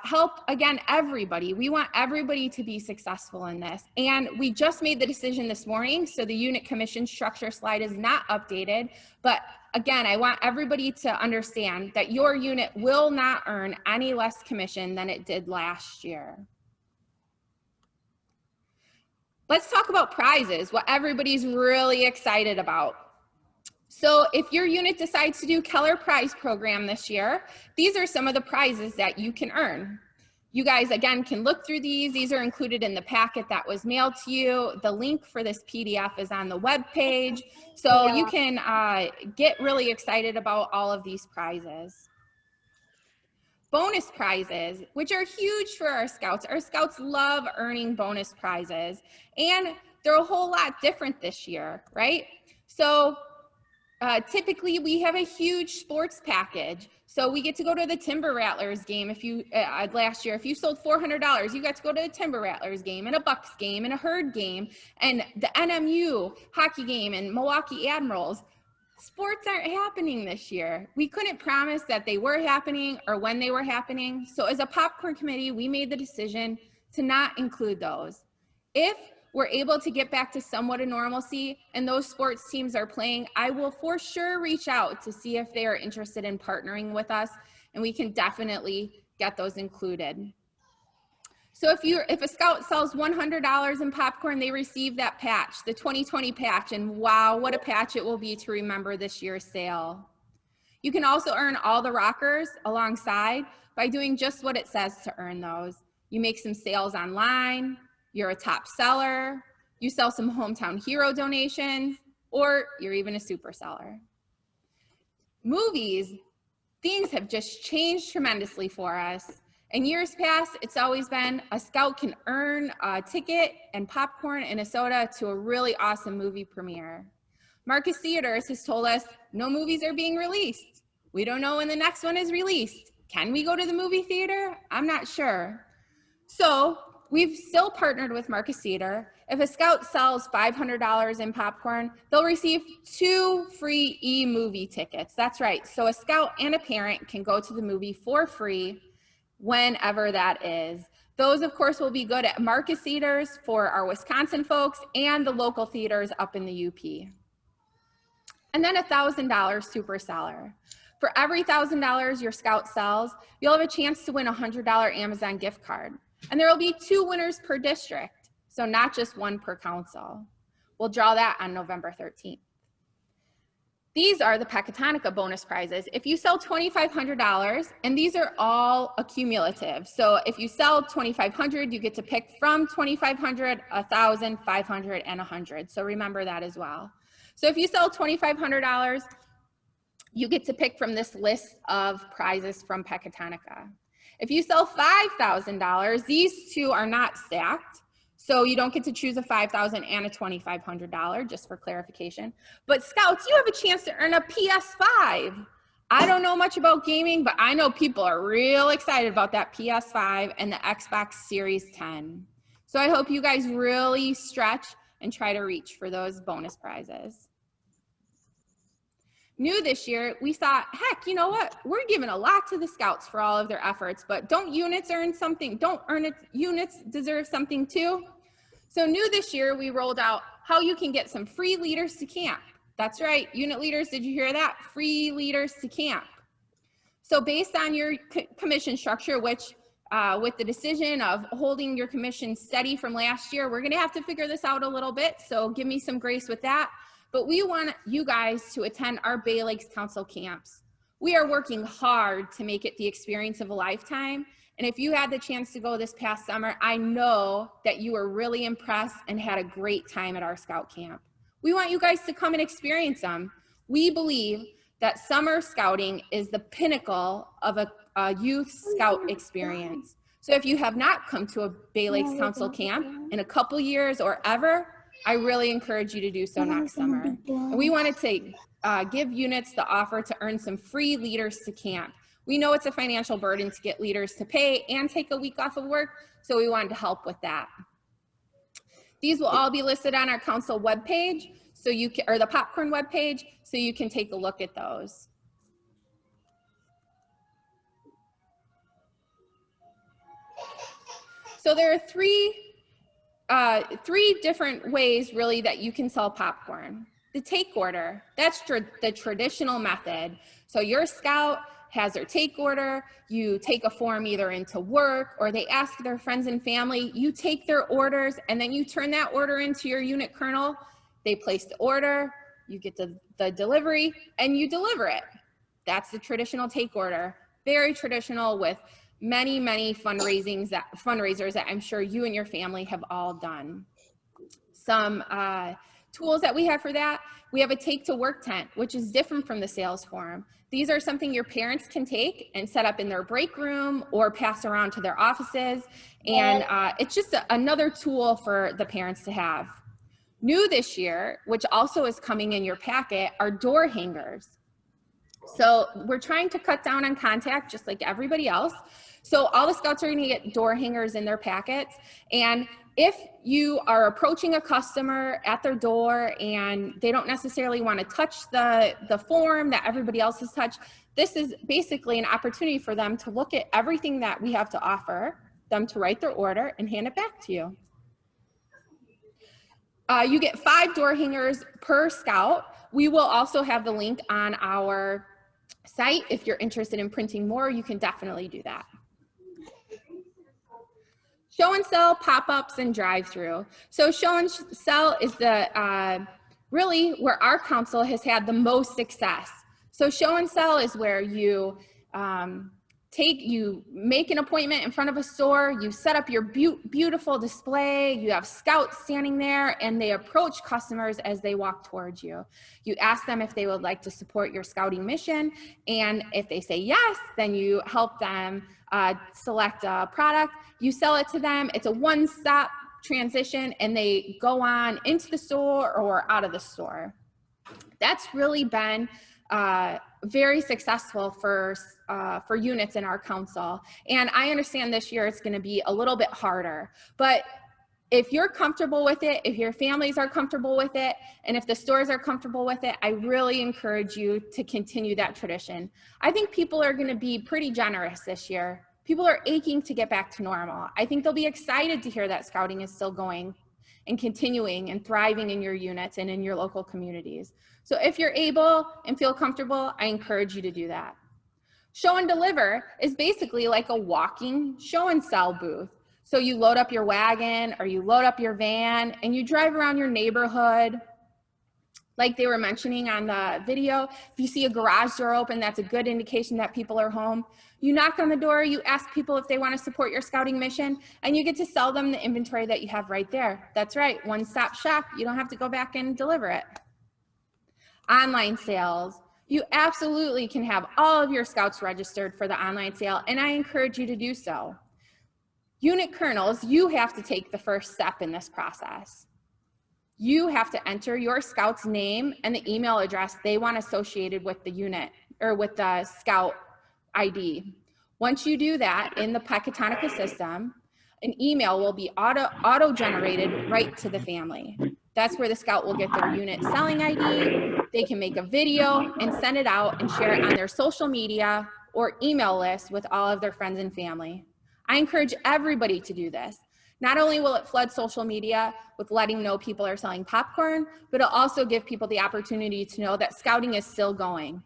help, again, everybody. We want everybody to be successful in this. And we just made the decision this morning, so the unit commission structure slide is not updated. But again, I want everybody to understand that your unit will not earn any less commission than it did last year. Let's talk about prizes, what everybody's really excited about. So if your unit decides to do Keller Prize Program this year, these are some of the prizes that you can earn. You guys, again, can look through these. These are included in the packet that was mailed to you. The link for this PDF is on the webpage. So you can get really excited about all of these prizes. Bonus prizes, which are huge for our scouts. Our scouts love earning bonus prizes, and they're a whole lot different this year, right? So typically we have a huge sports package. So we get to go to the Timber Rattlers game. If you, last year, if you sold $400, you got to go to the Timber Rattlers game and a Bucks game and a Herd game and the NMU hockey game and Milwaukee Admirals. Sports aren't happening this year. We couldn't promise that they were happening or when they were happening. So as a popcorn committee, we made the decision to not include those. If we're able to get back to somewhat of normalcy and those sports teams are playing, I will for sure reach out to see if they are interested in partnering with us, and we can definitely get those included. So if a scout sells $100 in popcorn, they receive that patch, the 2020 patch, and wow, what a patch it will be to remember this year's sale. You can also earn all the rockers alongside by doing just what it says to earn those. You make some sales online, you're a top seller, you sell some hometown hero donations, or you're even a super seller. Movies, things have just changed tremendously for us. In years past, it's always been a scout can earn a ticket and popcorn and a soda to a really awesome movie premiere. Marcus Theaters has told us no movies are being released. We don't know when the next one is released. Can we go to the movie theater? I'm not sure. So we've still partnered with Marcus Theater. If a scout sells $500 in popcorn, they'll receive 2 free e-movie tickets. That's right. So a scout and a parent can go to the movie for free whenever that is. Those, of course, will be good at Marcus Theaters for our Wisconsin folks and the local theaters up in the UP. And then $1,000 super seller. For every $1,000 your scout sells, you'll have a chance to win a $100 Amazon gift card. And there will be 2 winners per district, so not just 1 per council. We'll draw that on November 13th. These are the Pecatonica bonus prizes. If you sell $2,500, and these are all accumulative. So if you sell $2,500, you get to pick from $2,500, $1,000, $500, and $100. So remember that as well. So if you sell $2,500, you get to pick from this list of prizes from Pecatonica. If you sell $5,000, these 2 are not stacked. So you don't get to choose a $5,000 and a $2,500, just for clarification. But Scouts, you have a chance to earn a PS5. I don't know much about gaming, but I know people are real excited about that PS5 and the Xbox Series 10. So I hope you guys really stretch and try to reach for those bonus prizes. New this year, we thought, heck, you know what? We're giving a lot to the Scouts for all of their efforts, but don't units earn something? Don't units deserve something too? So new this year, we rolled out how you can get some free leaders to camp. That's right, unit leaders, did you hear that? Free leaders to camp. So based on your commission structure, which with the decision of holding your commission steady from last year, we're gonna have to figure this out a little bit, so give me some grace with that. But we want you guys to attend our Bay Lakes Council camps. We are working hard to make it the experience of a lifetime. And if you had the chance to go this past summer, I know that you were really impressed and had a great time at our Scout camp. We want you guys to come and experience them. We believe that summer scouting is the pinnacle of a youth Scout experience. So if you have not come to a Bay Lakes Council camp in a couple years or ever, I really encourage you to do so next summer. And we wanted to give units the offer to earn some free leaders to camp. We know it's a financial burden to get leaders to pay and take a week off of work, so we wanted to help with that. These will all be listed on our council webpage, so you can, or the popcorn webpage, so you can take a look at those. So there are three different ways really that you can sell popcorn. The take order, that's the traditional method. So your Scout has their take order, you take a form either into work or they ask their friends and family, you take their orders and then you turn that order into your unit colonel. They place the order, you get the delivery and you deliver it. That's the traditional take order. Very traditional with many fundraisers that I'm sure you and your family have all done. Some tools that we have for that, we have a take to work tent, which is different from the sales forum. These are something your parents can take and set up in their break room or pass around to their offices. And it's just another tool for the parents to have. New this year, which also is coming in your packet, are door hangers. So we're trying to cut down on contact just like everybody else. So all the Scouts are gonna get door hangers in their packets. And if you are approaching a customer at their door and they don't necessarily wanna touch the form that everybody else has touched, this is basically an opportunity for them to look at everything that we have to offer, them to write their order and hand it back to you. You get 5 door hangers per Scout. We will also have the link on our site. If you're interested in printing more, you can definitely do that. Show and sell, pop-ups, and drive-through. So show and sell is the really where our council has had the most success. So show and sell is where you you make an appointment in front of a store, you set up your beautiful display, you have Scouts standing there and they approach customers as they walk towards you. You ask them if they would like to support your scouting mission, and if they say yes, then you help them select a product, you sell it to them. It's a one-stop transition and they go on into the store or out of the store. That's really been very successful for units in our council. And I understand this year it's going to be a little bit harder, but if you're comfortable with it, if your families are comfortable with it, and if the stores are comfortable with it, I really encourage you to continue that tradition. I think people are going to be pretty generous this year. People are aching to get back to normal. I think they'll be excited to hear that scouting is still going and continuing and thriving in your units and in your local communities. So if you're able and feel comfortable, I encourage you to do that. Show and deliver is basically like a walking show and sell booth. So you load up your wagon or you load up your van and you drive around your neighborhood. Like they were mentioning on the video, if you see a garage door open, that's a good indication that people are home. You knock on the door, you ask people if they want to support your scouting mission, and you get to sell them the inventory that you have right there. That's right, one-stop shop. You don't have to go back and deliver it. Online sales. You absolutely can have all of your Scouts registered for the online sale, and I encourage you to do so. Unit colonels, you have to take the first step in this process. You have to enter your scout's name and the email address they want associated with the unit or with the scout ID. Once you do that in the Pecatonica system, an email will be auto-generated right to the family. That's where the scout will get their unit selling ID. They can make a video and send it out and share it on their social media or email list with all of their friends and family. I encourage everybody to do this. Not only will it flood social media with letting know people are selling popcorn, but it'll also give people the opportunity to know that scouting is still going.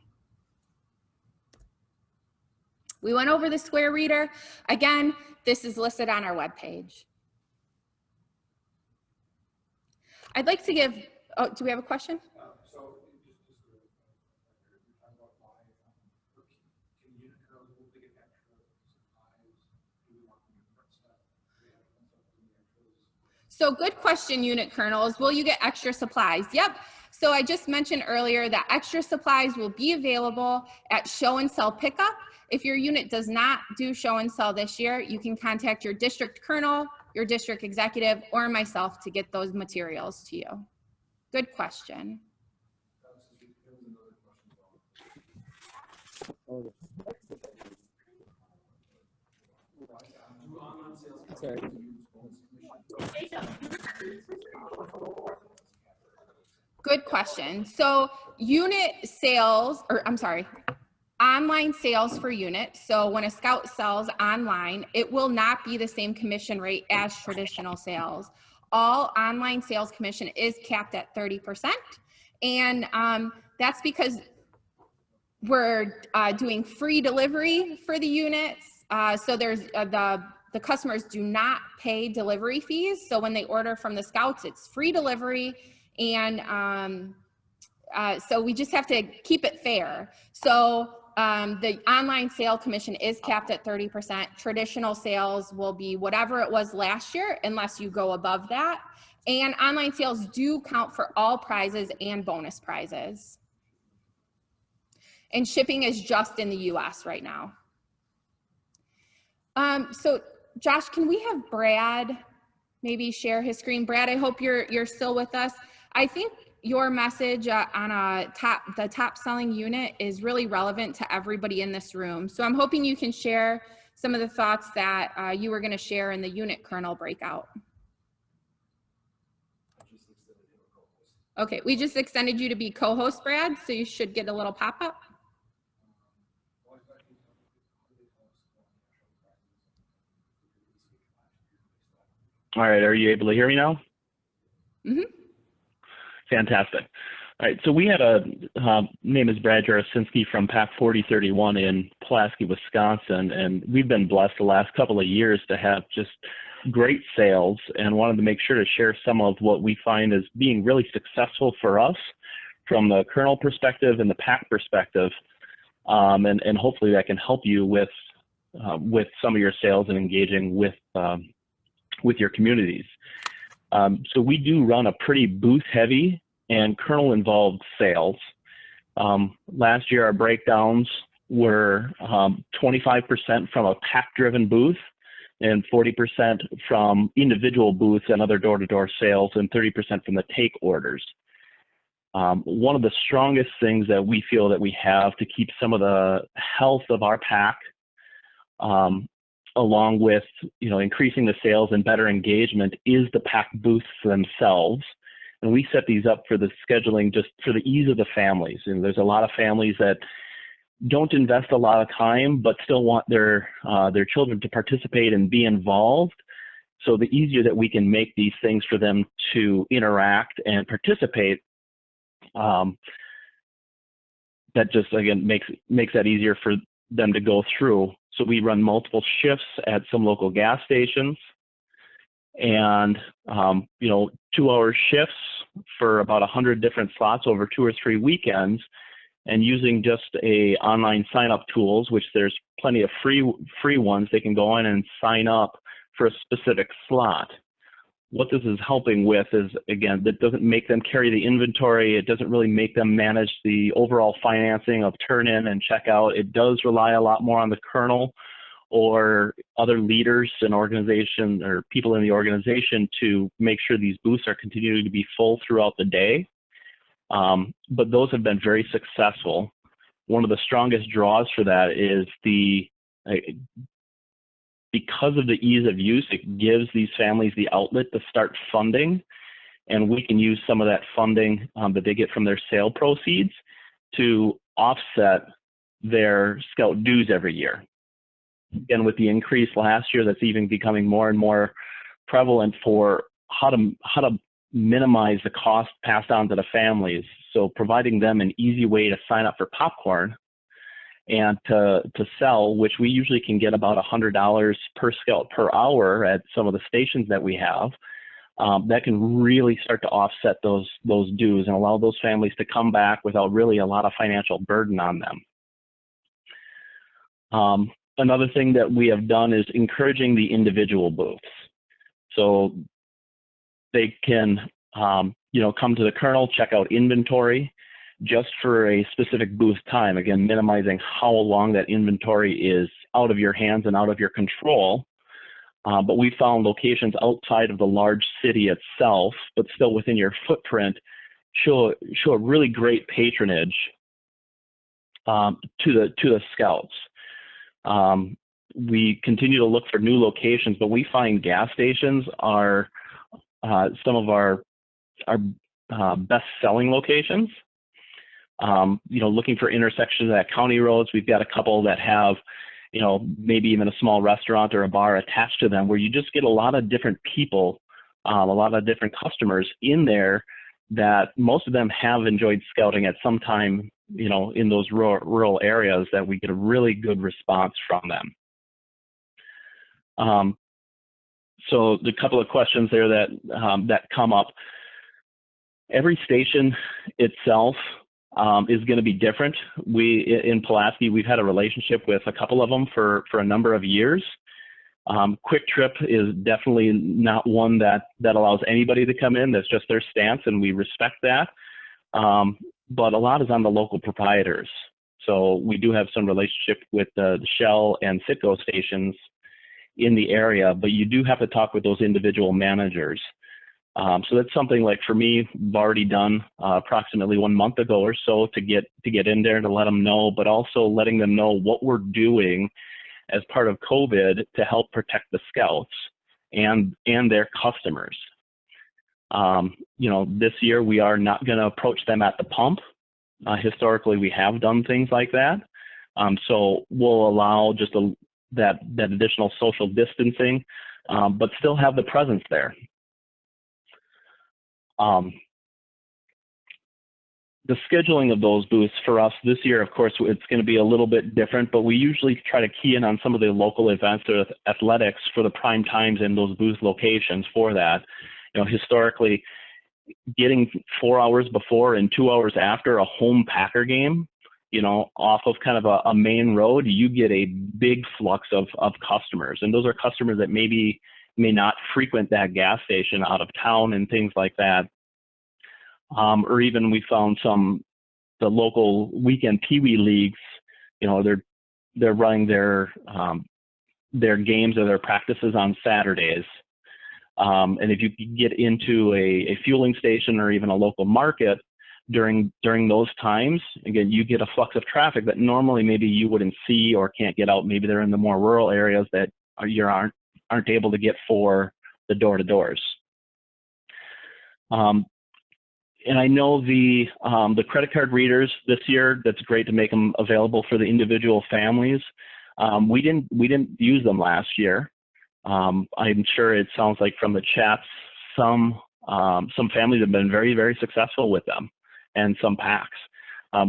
We went over the square reader. Again, this is listed on our webpage. I'd like to give, oh, do we have a question? So good question, unit colonels. Will you get extra supplies? Yep. So I just mentioned earlier that extra supplies will be available at show and sell pickup. If your unit does not do show and sell this year, you can contact your district colonel, your district executive, or myself to get those materials to you. Good question. Good question. So unit sales, or I'm sorry, online sales for units. So when a scout sells online, it will not be the same commission rate as traditional sales. All online sales commission is capped at 30%. And that's because we're doing free delivery for the units. So there's the customers do not pay delivery fees. So when they order from the scouts, it's free delivery. And so we just have to keep it fair. So the online sale commission is capped at 30%. Traditional sales will be whatever it was last year, unless you go above that. And online sales do count for all prizes and bonus prizes. And shipping is just in the US right now. So Josh, can we have Brad maybe share his screen? Brad, I hope you're still with us. I think your message on the top selling unit is really relevant to everybody in this room. So I'm hoping you can share some of the thoughts that you were going to share in the unit kernel breakout. Okay, we just extended you to be co-host, Brad, so you should get a little pop-up. All right, are you able to hear me now? Mm-hmm. Fantastic. All right, so we had a name is Brad Jarasinski from PAC 4031 in Pulaski, Wisconsin, and we've been blessed the last couple of years to have just great sales, and wanted to make sure to share some of what we find as being really successful for us from the kernel perspective and the PAC perspective, and hopefully that can help you with some of your sales and engaging with your communities. So we do run a pretty booth-heavy and kernel-involved sales. Last year, our breakdowns were 25% from a PAC-driven booth, and 40% from individual booths and other door-to-door sales, and 30% from the take orders. One of the strongest things that we feel that we have to keep some of the health of our PAC, along with increasing the sales and better engagement, is the PAC booths themselves. And we set these up for the scheduling just for the ease of the families. And there's a lot of families that don't invest a lot of time, but still want their children to participate and be involved. So the easier that we can make these things for them to interact and participate, that just, again, makes that easier for them to go through. So we run multiple shifts at some local gas stations, and 2-hour shifts for about 100 different slots over 2 or 3 weekends, and using just a online sign-up tools, which there's plenty of free ones. They can go in and sign up for a specific slot. What this is helping with is, again, that doesn't make them carry the inventory. It doesn't really make them manage the overall financing of turn in and check out. It does rely a lot more on the kernel or other leaders in organization or people in the organization to make sure these booths are continuing to be full throughout the day. But those have been very successful. One of the strongest draws for that is because of the ease of use, it gives these families the outlet to start funding, and we can use some of that funding that they get from their sale proceeds to offset their Scout dues every year. Again, with the increase last year, that's even becoming more and more prevalent for how to minimize the cost passed on to the families. So providing them an easy way to sign up for popcorn and to sell, which we usually can get about $100 per Scout per hour at some of the stations that we have, that can really start to offset those dues and allow those families to come back without really a lot of financial burden on them. Another thing that we have done is encouraging the individual booths. So they can, come to the Colonel, check out inventory just for a specific booth time. Again, minimizing how long that inventory is out of your hands and out of your control. But we found locations outside of the large city itself, but still within your footprint, show a really great patronage to the Scouts. We continue to look for new locations, but we find gas stations are some of our best-selling locations. Looking for intersections at county roads, we've got a couple that have, maybe even a small restaurant or a bar attached to them, where you just get a lot of different people, a lot of different customers in there that most of them have enjoyed Scouting at some time, in those rural areas, that we get a really good response from them. So the couple of questions there that come up. Every station itself is going to be different. In Pulaski, we've had a relationship with a couple of them for a number of years. Quick Trip is definitely not one that allows anybody to come in. That's just their stance, and we respect that. But a lot is on the local proprietors. So we do have some relationship with the Shell and Citgo stations in the area, but you do have to talk with those individual managers. So that's something like, for me, I've already done approximately 1 month ago or so to get in there to let them know, but also letting them know what we're doing as part of COVID to help protect the Scouts and their customers. This year we are not going to approach them at the pump. Historically, we have done things like that. So we'll allow just that additional social distancing, but still have the presence there. The scheduling of those booths for us this year, of course, it's going to be a little bit different, but we usually try to key in on some of the local events or athletics for the prime times in those booth locations for that. Historically, getting 4 hours before and 2 hours after a home Packer game, off of kind of a main road, you get a big flux of customers. And those are customers that may not frequent that gas station out of town and things like that. Or even we found the local weekend Pee Wee leagues, they're running their games or their practices on Saturdays. And if you could get into a fueling station or even a local market during those times, again, you get a flux of traffic that normally maybe you wouldn't see or can't get out. Maybe they're in the more rural areas that you aren't able to get for the door-to-doors. And I know the credit card readers this year, that's great to make them available for the individual families. We didn't use them last year. I'm sure it sounds like from the chats, some families have been very, very successful with them, and some packs.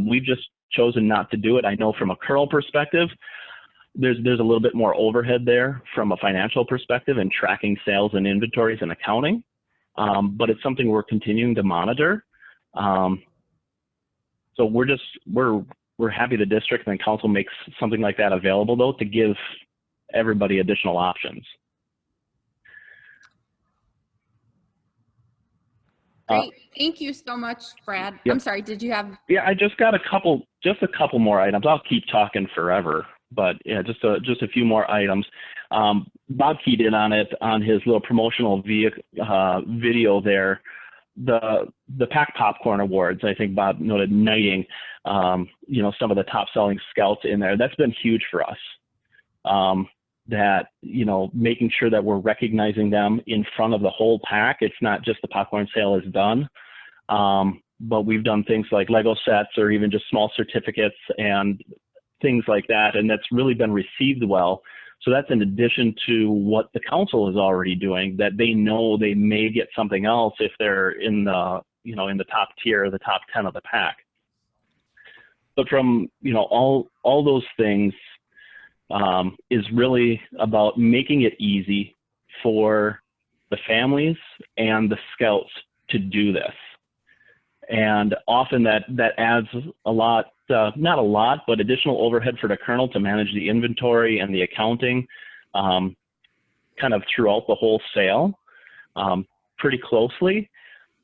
We've just chosen not to do it. I know from a Curl perspective, there's a little bit more overhead there from a financial perspective and tracking sales and inventories and accounting. But it's something we're continuing to monitor. So we're happy the district and council makes something like that available, though, to give everybody additional options. Great. Thank you so much, Brad. Yep. I'm sorry, did you have? Yeah, I just got a couple more items. I'll keep talking forever. But yeah, just a few more items. Bob keyed in on it on his little promotional video there. The Pack Popcorn Awards, I think Bob noted knighting, you know, some of the top selling scouts in there. That's been huge for us. That, you know, making sure that we're recognizing them in front of the whole pack. It's not just the popcorn sale is done, but we've done things like Lego sets or even just small certificates and things like that, and that's really been received well. So that's in addition to what the council is already doing, that they know they may get something else if they're in the, you know, in the top tier, the top 10 of the pack. But from, you know, all those things is really about making it easy for the families and the scouts to do this. And often that adds a lot, not a lot, but additional overhead for the colonel to manage the inventory and the accounting kind of throughout the whole sale pretty closely,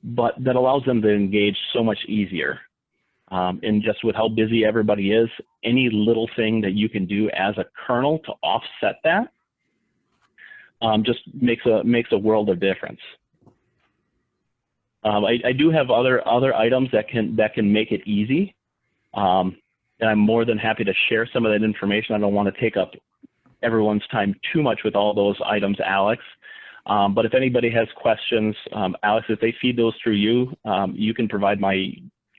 but that allows them to engage so much easier. And just with how busy everybody is, any little thing that you can do as a colonel to offset that just makes a world of difference. I do have other items that can make it easy, and I'm more than happy to share some of that information. I don't want to take up everyone's time too much with all those items, Alex. But if anybody has questions, Alex, if they feed those through you, you can provide my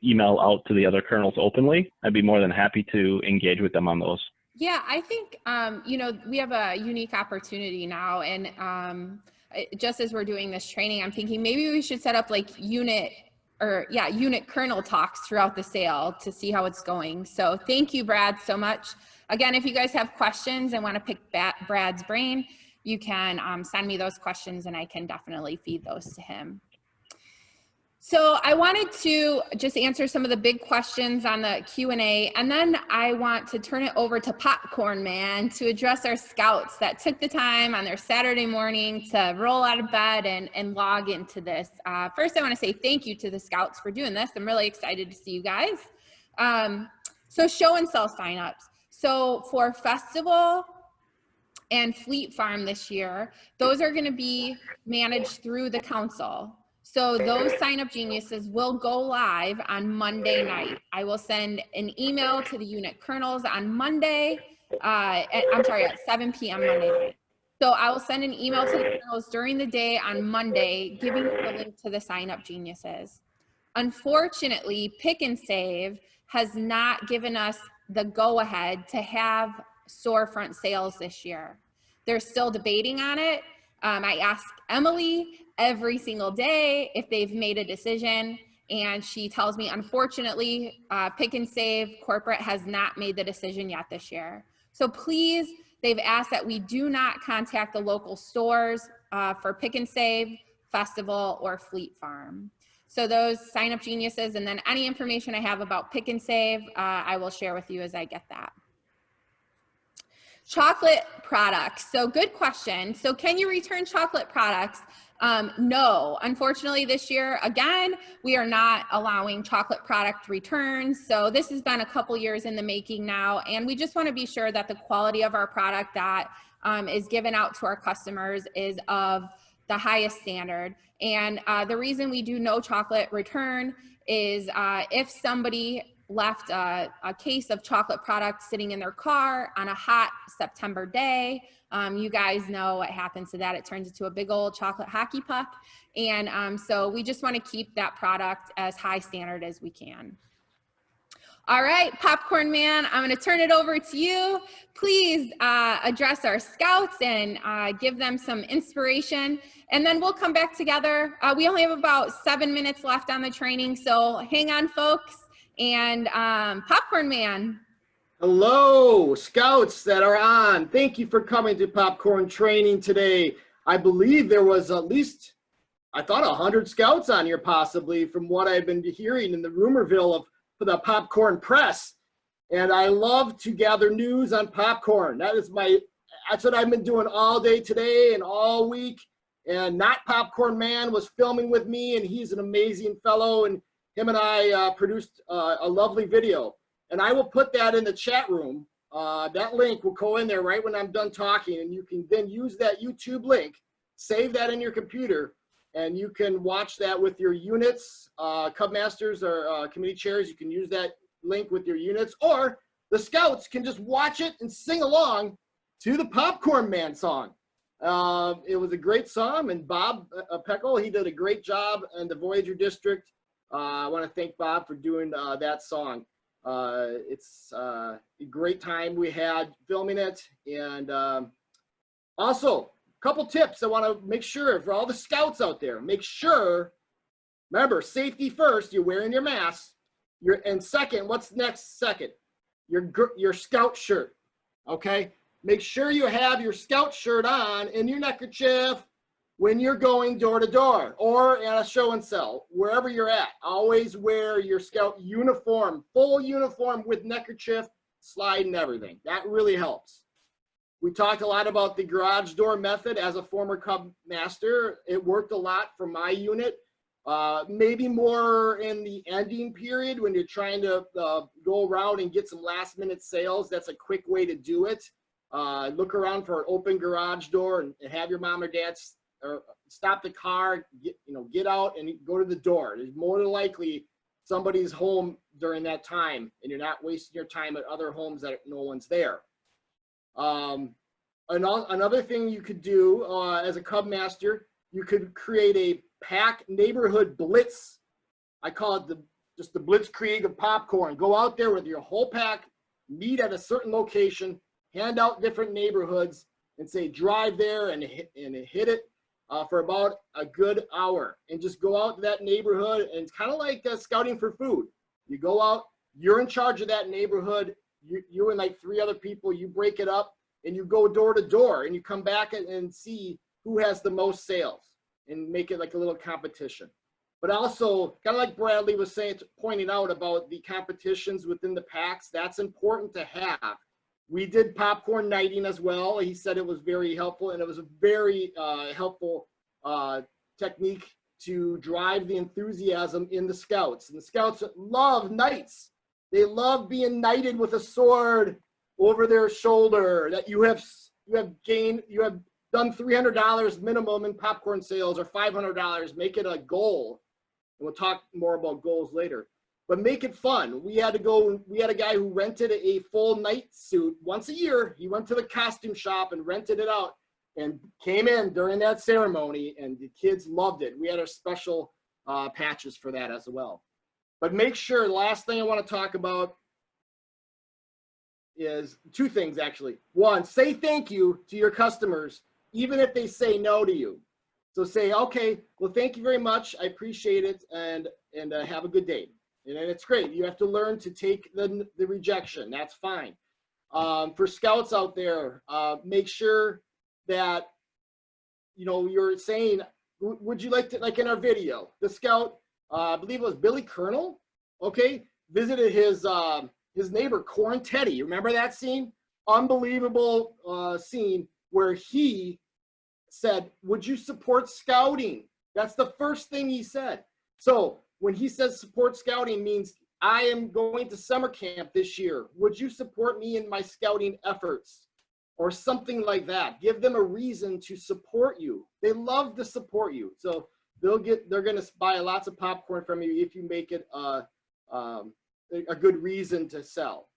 email out to the other colonels openly. I'd be more than happy to engage with them on those. Yeah, I think, you know, we have a unique opportunity now, and just as we're doing this training, I'm thinking maybe we should set up like unit colonel talks throughout the sale to see how it's going. So thank you, Brad, so much. Again, if you guys have questions and want to pick Brad's brain, you can send me those questions and I can definitely feed those to him. So I wanted to just answer some of the big questions on the Q&A, and then I want to turn it over to Popcorn Man to address our scouts that took the time on their Saturday morning to roll out of bed and log into this. First, I want to say thank you to the scouts for doing this. I'm really excited to see you guys. So show and sell signups. So for Festival and Fleet Farm this year, those are going to be managed through the council. So those sign up geniuses will go live on Monday night. I will send an email to the unit colonels on Monday, at 7 p.m. Monday night. So I will send an email to the colonels during the day on Monday, giving them the link to the sign up geniuses. Unfortunately, Pick and Save has not given us the go ahead to have storefront sales this year. They're still debating on it. I ask Emily every single day if they've made a decision, and she tells me, unfortunately, Pick and Save corporate has not made the decision yet this year. So please, they've asked that we do not contact the local stores for Pick and Save, Festival, or Fleet Farm. So those sign up geniuses, and then any information I have about Pick and Save, I will share with you as I get that. Chocolate products. So good question. So can you return chocolate products? No, unfortunately this year, again, we are not allowing chocolate product returns. So this has been a couple years in the making now, and we just want to be sure that the quality of our product that is given out to our customers is of the highest standard. And the reason we do no chocolate return is if somebody left a case of chocolate products sitting in their car on a hot September day. You guys know what happens to that. It turns into a big old chocolate hockey puck. And so we just want to keep that product as high standard as we can. All right, Popcorn Man, I'm going to turn it over to you. Please address our scouts and give them some inspiration, and then we'll come back together. We only have about 7 minutes left on the training, so hang on, folks. And Popcorn Man. Hello, scouts that are on. Thank you for coming to Popcorn Training today. I believe there was at least, I thought 100 scouts on here possibly from what I've been hearing in the rumorville of the Popcorn Press. And I love to gather news on popcorn. That's what I've been doing all day today and all week. And Not Popcorn Man was filming with me, and he's an amazing fellow, and him and I produced a lovely video. And I will put that in the chat room that link will go in there right when I'm done talking, and you can then use that YouTube link, save that in your computer, and you can watch that with your units, Cub Masters or committee chairs. You can use that link with your units, or the scouts can just watch it and sing along to the Popcorn Man song. It was a great song, and Bob Peckle, he did a great job in the Voyager District. I want to thank Bob for doing that song. It's a great time we had filming it. And also, a couple tips I want to make sure for all the scouts out there. Make sure, remember, safety first, you're wearing your mask. And second, what's next second? Your scout shirt, okay? Make sure you have your scout shirt on and your neckerchief when you're going door to door or at a show and sell, wherever you're at. Always wear your scout uniform, full uniform with neckerchief, slide and everything. That really helps. We talked a lot about the garage door method as a former Cub Master. It worked a lot for my unit. Maybe more in the ending period when you're trying to go around and get some last minute sales. That's a quick way to do it. Look around for an open garage door and have your mom or dad stop the car, get out and go to the door. There's more than likely somebody's home during that time, and you're not wasting your time at other homes that no one's there. Another thing you could do as a Cub Master, you could create a pack neighborhood blitz. I call it just the blitzkrieg of popcorn. Go out there with your whole pack, meet at a certain location, hand out different neighborhoods, and say drive there and hit it for about a good hour, and just go out to that neighborhood. And it's kind of like scouting for food. You go out, you're in charge of that neighborhood. You and like 3 other people, you break it up and you go door to door, and you come back and see who has the most sales and make it like a little competition. But also, kind of like Bradley was saying, pointing out about the competitions within the packs, that's important to have. We did popcorn nighting as well. He said it was very helpful, and it was a very helpful technique to drive the enthusiasm in the scouts. And the scouts love nights. They love being knighted with a sword over their shoulder, that you have done $300 minimum in popcorn sales, or $500. Make it a goal. And we'll talk more about goals later. But make it fun. We had a guy who rented a full night suit once a year. He went to the costume shop and rented it out and came in during that ceremony, and the kids loved it. We had our special patches for that as well. But make sure, the last thing I want to talk about is 2 things actually. 1, say thank you to your customers, even if they say no to you. So say, okay, well, thank you very much. I appreciate it, and have a good day. And it's great. You have to learn to take the rejection. That's fine. For scouts out there, make sure that, you're saying, would you like to, like in our video, the scout, I believe it was Billy Colonel, okay, visited his neighbor, Corn Teddy. Remember that scene? Unbelievable scene where he said, would you support scouting? That's the first thing he said. So when he says support scouting, means I am going to summer camp this year. Would you support me in my scouting efforts? Or something like that. Give them a reason to support you. They love to support you. So they're going to buy lots of popcorn from you if you make it a good reason to sell.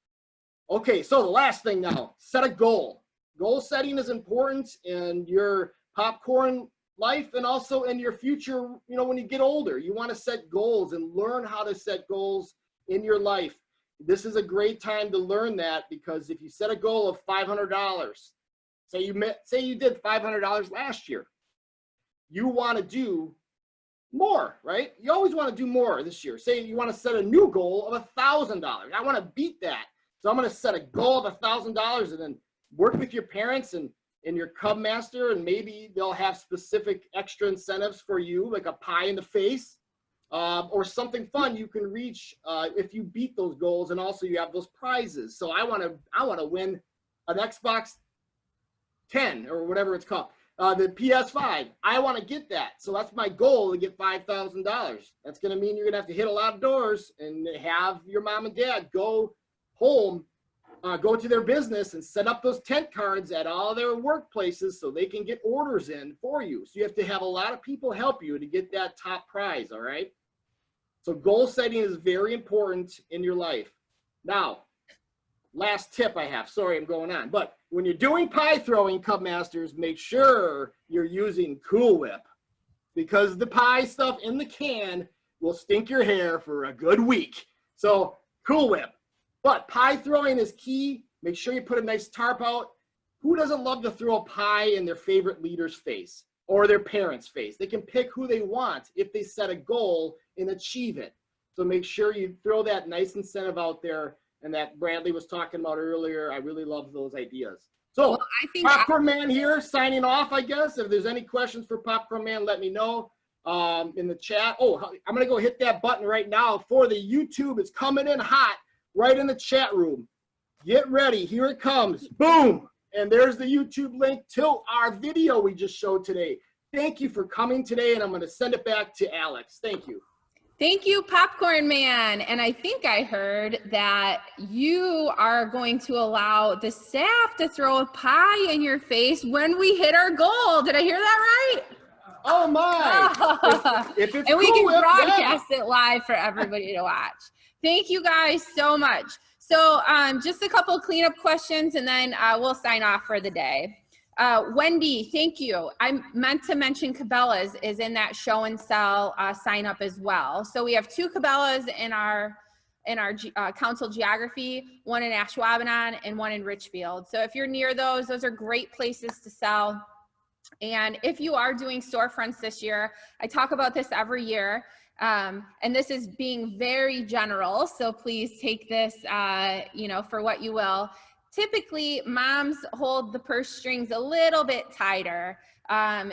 Okay, so the last thing now, set a goal. Goal setting is important in your popcorn life and also in your future, when you get older. You want to set goals and learn how to set goals in your life. This is a great time to learn that, because if you set a goal of $500, say you did $500 last year, you want to do more, right? You always want to do more this year. Say you want to set a new goal of $1,000. I want to beat that. So I'm going to set a goal of $1,000 and then work with your parents and your Cub Master, and maybe they'll have specific extra incentives for you, like a pie in the face, or something fun you can reach if you beat those goals, and also you have those prizes. So I want to win an Xbox 10 or whatever it's called, the PS5. I want to get that. So that's my goal, to get $5,000. That's going to mean you're going to have to hit a lot of doors and have your mom and dad go home go to their business and set up those tent cards at all their workplaces so they can get orders in for you. So you have to have a lot of people help you to get that top prize, all right? So goal setting is very important in your life. Now, last tip I have, sorry I'm going on, but when you're doing pie throwing, Cub Masters, make sure you're using Cool Whip, because the pie stuff in the can will stink your hair for a good week. So Cool Whip. But pie throwing is key. Make sure you put a nice tarp out. Who doesn't love to throw a pie in their favorite leader's face or their parents' face? They can pick who they want if they set a goal and achieve it. So make sure you throw that nice incentive out there, and that Bradley was talking about earlier. I really love those ideas. So well, I think Popcorn Man here signing off, I guess. If there's any questions for Popcorn Man, let me know in the chat. Oh, I'm going to go hit that button right now for the YouTube. It's coming in hot right in the chat room. Get ready. Here it comes. Boom. And there's the YouTube link to our video we just showed today. Thank you for coming today, and I'm going to send it back to Alex. Thank you. Thank you, Popcorn Man. And I think I heard that you are going to allow the staff to throw a pie in your face when we hit our goal. Did I hear that right? Oh my. If it's and we cool, can broadcast it live for everybody to watch. Thank you guys so much. So just a couple cleanup questions, and then we'll sign off for the day. Wendy, thank you. I meant to mention Cabela's is in that show and sell sign up as well. So we have 2 Cabela's in our council geography, one in Ashwaubenon and one in Richfield. So if you're near those are great places to sell. And if you are doing storefronts this year, I talk about this every year. And this is being very general, so please take this, for what you will. Typically, moms hold the purse strings a little bit tighter.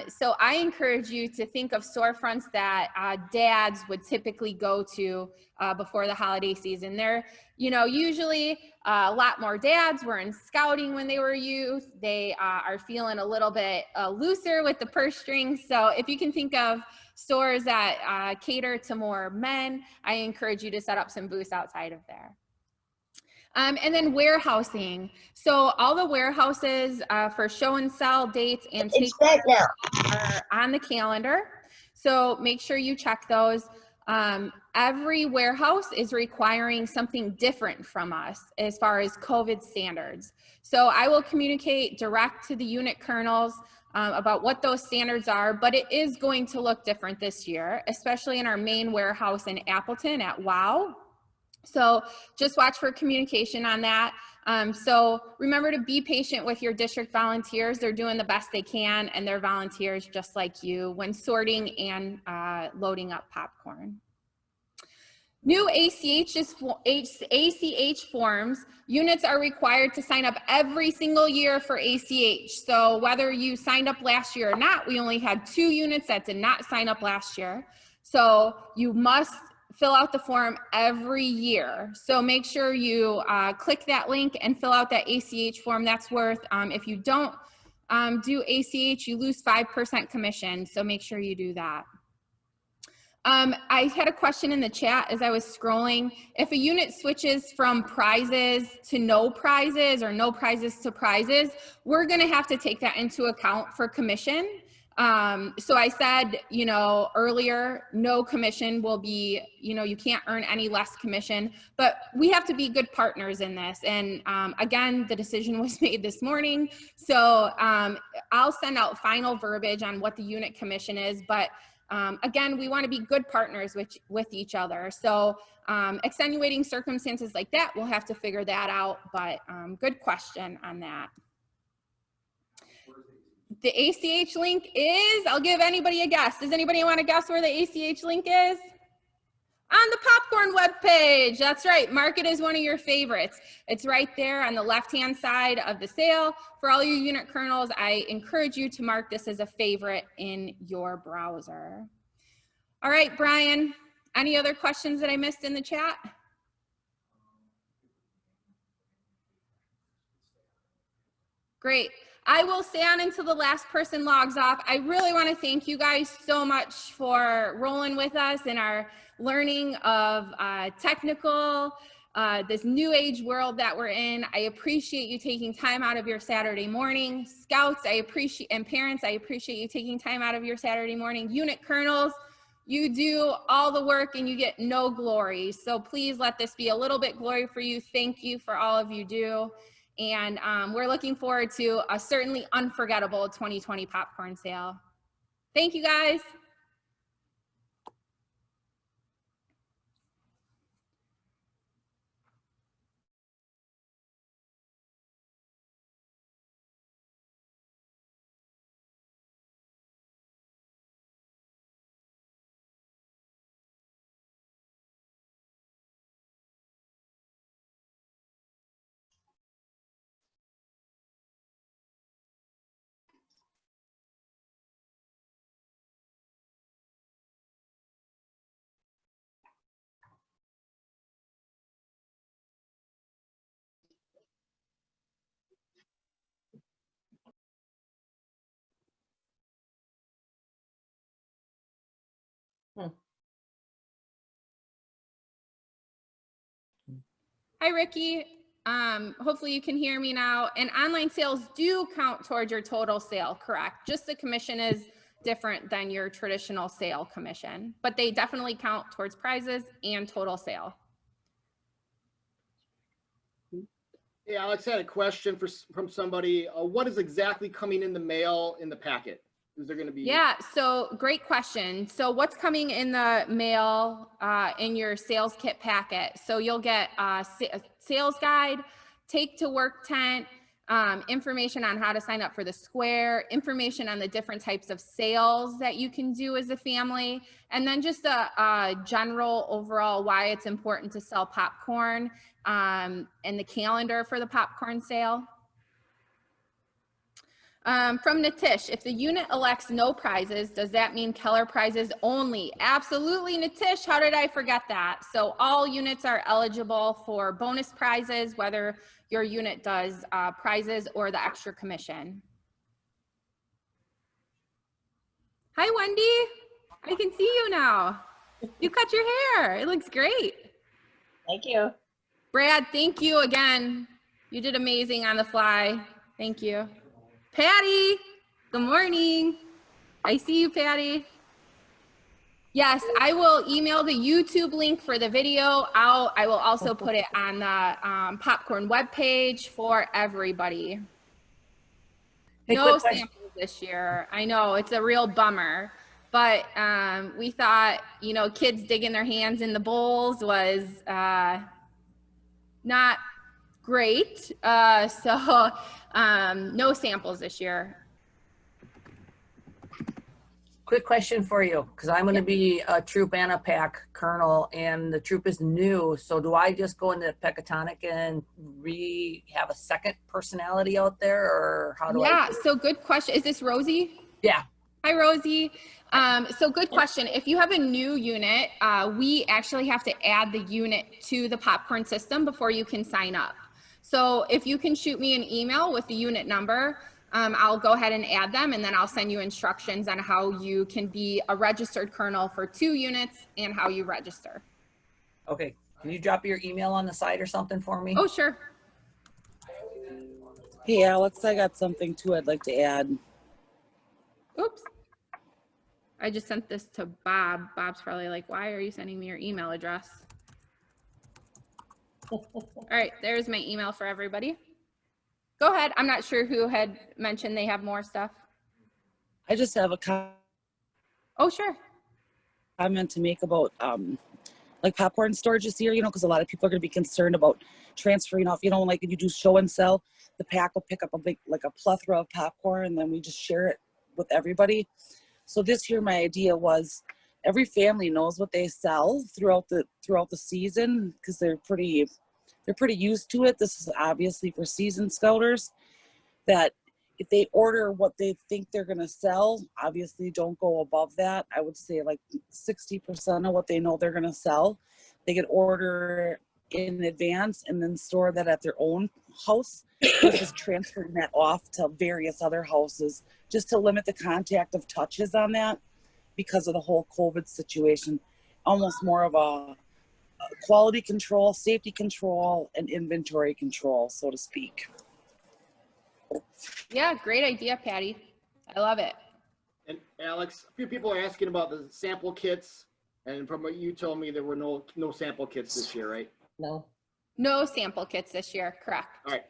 So I encourage you to think of storefronts that dads would typically go to before the holiday season. They're, usually a lot more dads were in scouting when they were youth. They are feeling a little bit looser with the purse strings. So if you can think of stores that cater to more men, I encourage you to set up some booths outside of there. And then warehousing. So all the warehouses for show and sell dates and take are on the calendar. So make sure you check those. Every warehouse is requiring something different from us as far as COVID standards. So I will communicate direct to the unit colonels about what those standards are, but it is going to look different this year, especially in our main warehouse in Appleton at WOW. So just watch for communication on that. So remember to be patient with your district volunteers. They're doing the best they can, and they're volunteers just like you when sorting and loading up popcorn. New ACH forms, units are required to sign up every single year for ACH. So whether you signed up last year or not, we only had 2 units that did not sign up last year. So you must fill out the form every year. So make sure you click that link and fill out that ACH form. That's worth, if you don't do ACH, you lose 5% commission. So make sure you do that. I had a question in the chat as I was scrolling. If a unit switches from prizes to no prizes or no prizes to prizes, we're gonna have to take that into account for commission. So I said, earlier, no commission will be, you can't earn any less commission, but we have to be good partners in this. And again, the decision was made this morning. So I'll send out final verbiage on what the unit commission is, but again, we want to be good partners with each other. So extenuating circumstances like that, we'll have to figure that out, but good question on that. The ACH link is, I'll give anybody a guess. Does anybody want to guess where the ACH link is? On the popcorn webpage. That's right. Mark it as one of your favorites. It's right there on the left-hand side of the sale. For all you unit colonels, I encourage you to mark this as a favorite in your browser. All right, Brian, any other questions that I missed in the chat? Great. I will stay on until the last person logs off. I really want to thank you guys so much for rolling with us in our learning of technical this new age world that we're in. I appreciate you taking time out of your Saturday morning. Scouts, and parents, I appreciate you taking time out of your Saturday morning. Unit colonels, you do all the work and you get no glory. So please let this be a little bit glory for you. Thank you for all of you do. And we're looking forward to a certainly unforgettable 2020 popcorn sale. Thank you guys. Hi, Ricky. Hopefully you can hear me now. And online sales do count towards your total sale, correct? Just the commission is different than your traditional sale commission, but they definitely count towards prizes and total sale. Hey, Alex, had a question from somebody. What is exactly coming in the mail in the packet? Is there going to be? Yeah, so great question. So what's coming in the mail in your sales kit packet? So you'll get a sales guide, take to work tent, information on how to sign up for the square, information on the different types of sales that you can do as a family, and then just a general overall why it's important to sell popcorn and the calendar for the popcorn sale. From Natish, if the unit elects no prizes, does that mean Keller prizes only? Absolutely, Natish, how did I forget that? So all units are eligible for bonus prizes, whether your unit does prizes or the extra commission. Hi, Wendy. I can see you now. You cut your hair. It looks great. Thank you. Brad, thank you again. You did amazing on the fly. Thank you. Patty, good morning. I see you, Patty. Yes, I will email the YouTube link for the video out. I will also put it on the popcorn webpage for everybody. Hey, no samples this year. I know, it's a real bummer. But we thought, you know, kids digging their hands in the bowls was not great. So no samples this year. Quick question for you, because I'm going to be a troop and a pack colonel, and the troop is new. So do I just go into Pecatonic and have a second personality out there, or how do I? Yeah, so good question. Is this Rosie? Yeah. Hi, Rosie. So good question. If you have a new unit, we actually have to add the unit to the popcorn system before you can sign up. So if you can shoot me an email with the unit number, I'll go ahead and add them, and then I'll send you instructions on how you can be a registered colonel for 2 units and how you register. Okay. Can you drop your email on the side or something for me? Oh, sure. Hey, Alex, I got something too I'd like to add. Oops. I just sent this to Bob. Bob's probably like, why are you sending me your email address? All right, there's my email for everybody. Go ahead. I'm not sure who had mentioned they have more stuff. I just have a Oh, sure. comment to make about like popcorn storage this year, you know, because a lot of people are going to be concerned about transferring off, you know, like if you do show and sell, the pack will pick up a big, like a plethora of popcorn, and then we just share it with everybody. So this year my idea was every family knows what they sell throughout the season, because they're pretty used to it. This is obviously for season scouters, that if they order what they think they're going to sell, obviously don't go above that. I would say like 60% of what they know they're going to sell, they can order in advance and then store that at their own house versus transferring that off to various other houses, just to limit the contact of touches on that because of the whole COVID situation. Almost more of a quality control, safety control, and inventory control, so to speak. Yeah, great idea, Patty. I love it. And Alex, a few people are asking about the sample kits, and from what you told me, there were no sample kits this year, right? No. No sample kits this year, correct. All right.